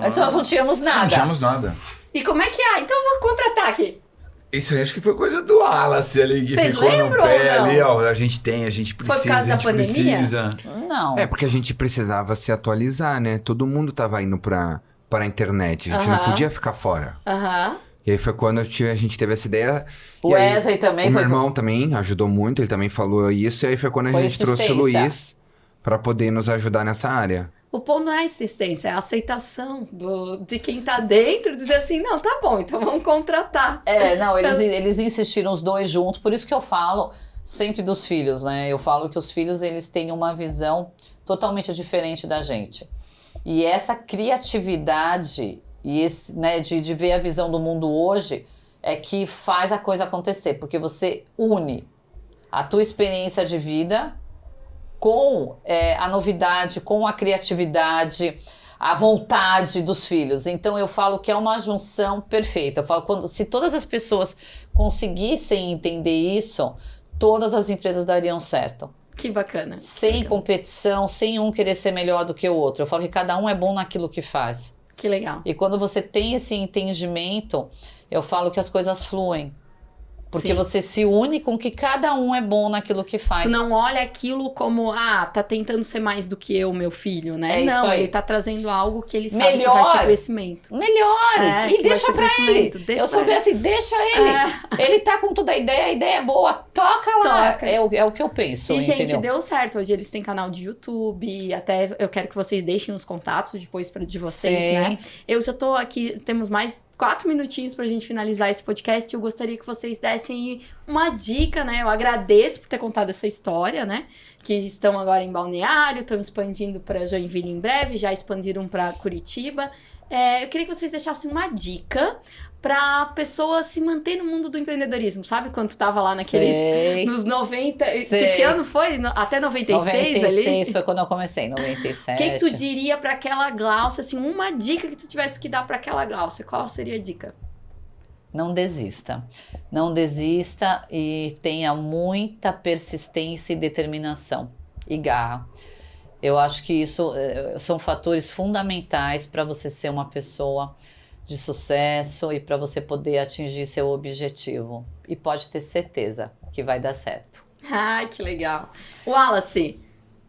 S2: Antes nós não tínhamos nada.
S4: Não tínhamos nada.
S1: E como é que é? Então eu vou contratar aqui.
S4: Isso aí acho que foi coisa do Wallace ali, que
S1: Vocês
S4: ficou no
S1: lembram
S4: pé
S1: ou não?
S4: ali, ó. A gente precisa,
S1: por causa
S4: a
S1: da
S4: gente
S1: pandemia?
S4: precisa.
S2: Não.
S3: Porque a gente precisava se atualizar, né? Todo mundo tava indo pra internet. A gente não
S1: Aham.
S3: podia ficar fora.
S1: Aham.
S3: E aí foi quando a gente teve essa ideia.
S2: O
S3: E aí,
S2: Wesley também
S3: o meu
S2: foi-
S3: irmão também ajudou muito, ele também falou isso. E aí foi quando a
S2: Foi
S3: gente trouxe o
S2: assistência.
S3: Luiz pra poder nos ajudar nessa área.
S1: O ponto não é a assistência, é a aceitação de quem tá dentro, dizer assim, não, tá bom, então vamos contratar.
S2: Eles insistiram os dois juntos, por isso que eu falo sempre dos filhos, né? Eu falo que os filhos, eles têm uma visão totalmente diferente da gente. E essa criatividade e esse, né, de ver a visão do mundo hoje é que faz a coisa acontecer, porque você une a tua experiência de vida com a novidade, com a criatividade, a vontade dos filhos. Então eu falo que é uma junção perfeita. Eu falo, se todas as pessoas conseguissem entender isso, todas as empresas dariam certo.
S1: Que bacana.
S2: Sem competição, sem um querer ser melhor do que o outro. Eu falo que cada um é bom naquilo que faz.
S1: Que legal.
S2: E quando você tem esse entendimento, eu falo que as coisas fluem. Porque
S1: Sim.
S2: você se une com que cada um é bom naquilo que faz.
S1: Tu não olha aquilo como, tá tentando ser mais do que eu, meu filho, né?
S2: É isso
S1: Não,
S2: aí.
S1: ele tá trazendo algo que ele sabe que
S2: Melhor.
S1: vai ser crescimento.
S2: Melhore!
S1: Que
S2: E
S1: vai
S2: deixa
S1: ser
S2: pra ele.
S1: crescimento. Deixa
S2: Eu
S1: pra
S2: sou bem assim, deixa ele. Ele tá com toda a ideia é boa. Toca lá.
S1: Toca.
S2: É o que eu penso,
S1: E, gente,
S2: entendeu?
S1: deu certo. Hoje eles têm canal de YouTube. Até eu quero que vocês deixem os contatos depois de vocês,
S2: Sim.
S1: né? Eu já tô aqui, temos mais 4 minutinhos pra gente finalizar esse podcast. Eu gostaria que vocês dessem uma dica, né? Eu agradeço por ter contado essa história, né? Que estão agora em Balneário, estão expandindo para Joinville em breve, já expandiram para Curitiba. Eu queria que vocês deixassem uma dica pra pessoa se manter no mundo do empreendedorismo. Sabe quando tu tava lá naqueles...
S2: Sei.
S1: Nos 90...
S2: Sei.
S1: Que ano foi? Até 96 ali?
S2: 96 foi quando eu comecei, 97.
S1: O que tu diria pra aquela Gláucia, assim, uma dica que tu tivesse que dar pra aquela Gláucia? Qual seria a dica?
S2: Não desista. Não desista e tenha muita persistência e determinação e garra. Eu acho que isso são fatores fundamentais para você ser uma pessoa de sucesso e para você poder atingir seu objetivo. E pode ter certeza que vai dar certo.
S1: Ai, que legal. Wallace,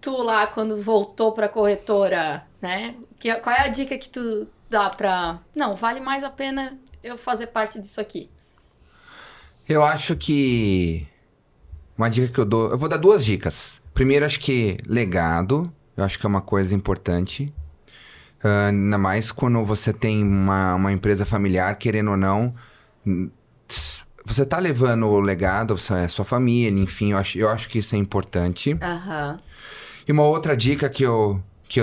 S1: tu lá quando voltou pra corretora, né? Qual é a dica que tu dá pra... Não, vale mais a pena eu fazer parte disso aqui.
S3: Eu acho que uma dica que eu dou... Eu vou dar 2 dicas. Primeiro, acho que legado. Eu acho que é uma coisa importante. Ainda mais quando você tem uma empresa familiar, querendo ou não. Você tá levando o legado, a sua família, enfim. Eu acho que isso é importante.
S1: Aham.
S3: E uma outra dica que eu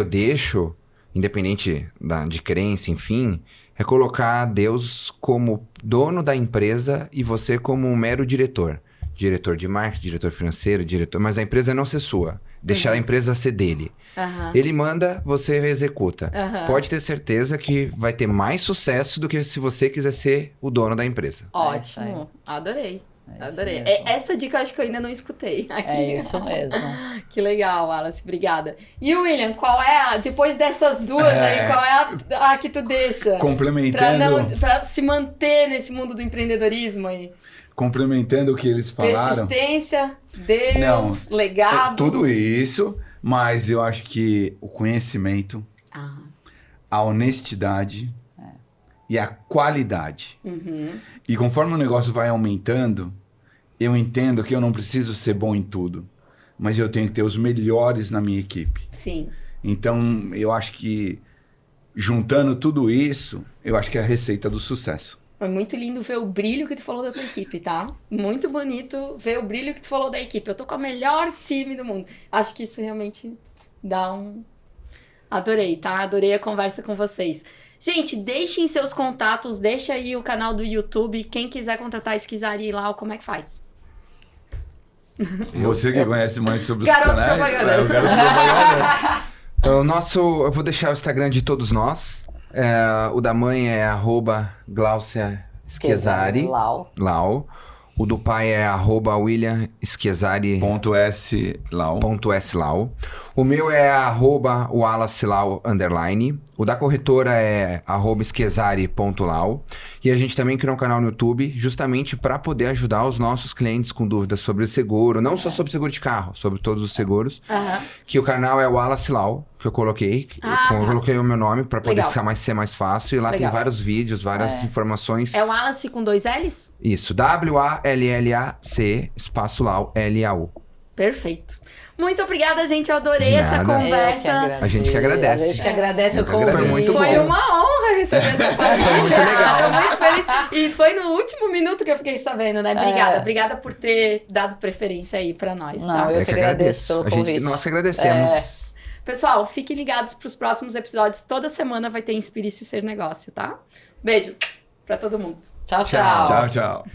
S3: deixo, independente de crença, enfim, é colocar Deus como dono da empresa e você como um mero diretor. Diretor de marketing, diretor financeiro, mas a empresa não ser sua. Deixar a empresa ser dele.
S1: Aham.
S3: Ele manda, você executa.
S1: Aham.
S3: Pode ter certeza que vai ter mais sucesso do que se você quiser ser o dono da empresa.
S1: Ótimo. Adorei.
S2: É isso
S1: Adorei.
S2: mesmo.
S1: Essa dica eu acho que eu ainda não escutei aqui.
S2: É isso mesmo.
S1: Que legal, Wallace. Obrigada. E o William, qual é depois dessas duas aí, qual é a que tu deixa?
S4: Complementando,
S1: Pra se manter nesse mundo do empreendedorismo aí.
S4: complementando o que eles falaram.
S1: Persistência, Deus, legado.
S4: Tudo isso, mas eu acho que o conhecimento,
S1: Ah,
S4: a honestidade e a qualidade.
S1: uhum.
S4: E conforme o negócio vai aumentando, eu entendo que eu não preciso ser bom em tudo, mas eu tenho que ter os melhores na minha equipe.
S1: Sim.
S4: Então, eu acho que juntando tudo isso, eu acho que é a receita do sucesso.
S1: Foi muito lindo ver o brilho que tu falou da tua equipe, tá? Muito bonito ver o brilho que tu falou da equipe. Eu tô com o melhor time do mundo. Acho que isso realmente dá um... Adorei, tá? Adorei a conversa com vocês. Gente, deixem seus contatos, deixa aí o canal do YouTube. Quem quiser contratar a Esquizari lá, como é que faz?
S4: Você que conhece mais sobre os
S1: Garoto
S4: canais...
S1: propaganda.
S4: É, o garoto propaganda.
S3: Eu vou deixar o Instagram de todos nós. O da mãe é @Gláucia Schezzari. Lau. O do pai é @William Schezzari.
S4: .s Lau.
S3: .slau. O meu é @WallaceLau_. O da corretora é @Schezzari.lau. E a gente também criou um canal no YouTube justamente para poder ajudar os nossos clientes com dúvidas sobre o seguro. Não só sobre seguro de carro, sobre todos os seguros.
S1: Aham.
S3: Que o canal é Wallace Lau, que eu coloquei. Eu coloquei o meu nome para poder
S1: Legal.
S3: ser mais fácil. E lá
S1: Legal.
S3: tem vários vídeos, várias informações.
S1: É o Wallace com 2 L's?
S3: Isso, WALLAC, espaço Lau, LAU.
S1: Perfeito. Muito obrigada, gente. Eu adorei
S3: De
S1: essa
S3: nada.
S1: conversa.
S3: A gente que agradece.
S2: A gente que agradece
S3: Eu
S2: o
S3: que agradeço.
S2: convite.
S3: Foi muito
S1: Foi
S3: bom.
S1: uma honra receber essa família.
S3: Foi muito legal.
S1: Tô muito feliz. E foi no último minuto que eu fiquei sabendo, né? Obrigada. Obrigada por ter dado preferência aí pra nós,
S2: Não,
S1: tá?
S2: eu que agradeço pelo convite.
S3: Nós que agradecemos.
S1: Pessoal, fiquem ligados pros próximos episódios. Toda semana vai ter Inspire-se Ser Negócio, tá? Beijo pra todo mundo.
S2: Tchau,
S3: Tchau.
S2: tchau.
S4: Tchau, tchau.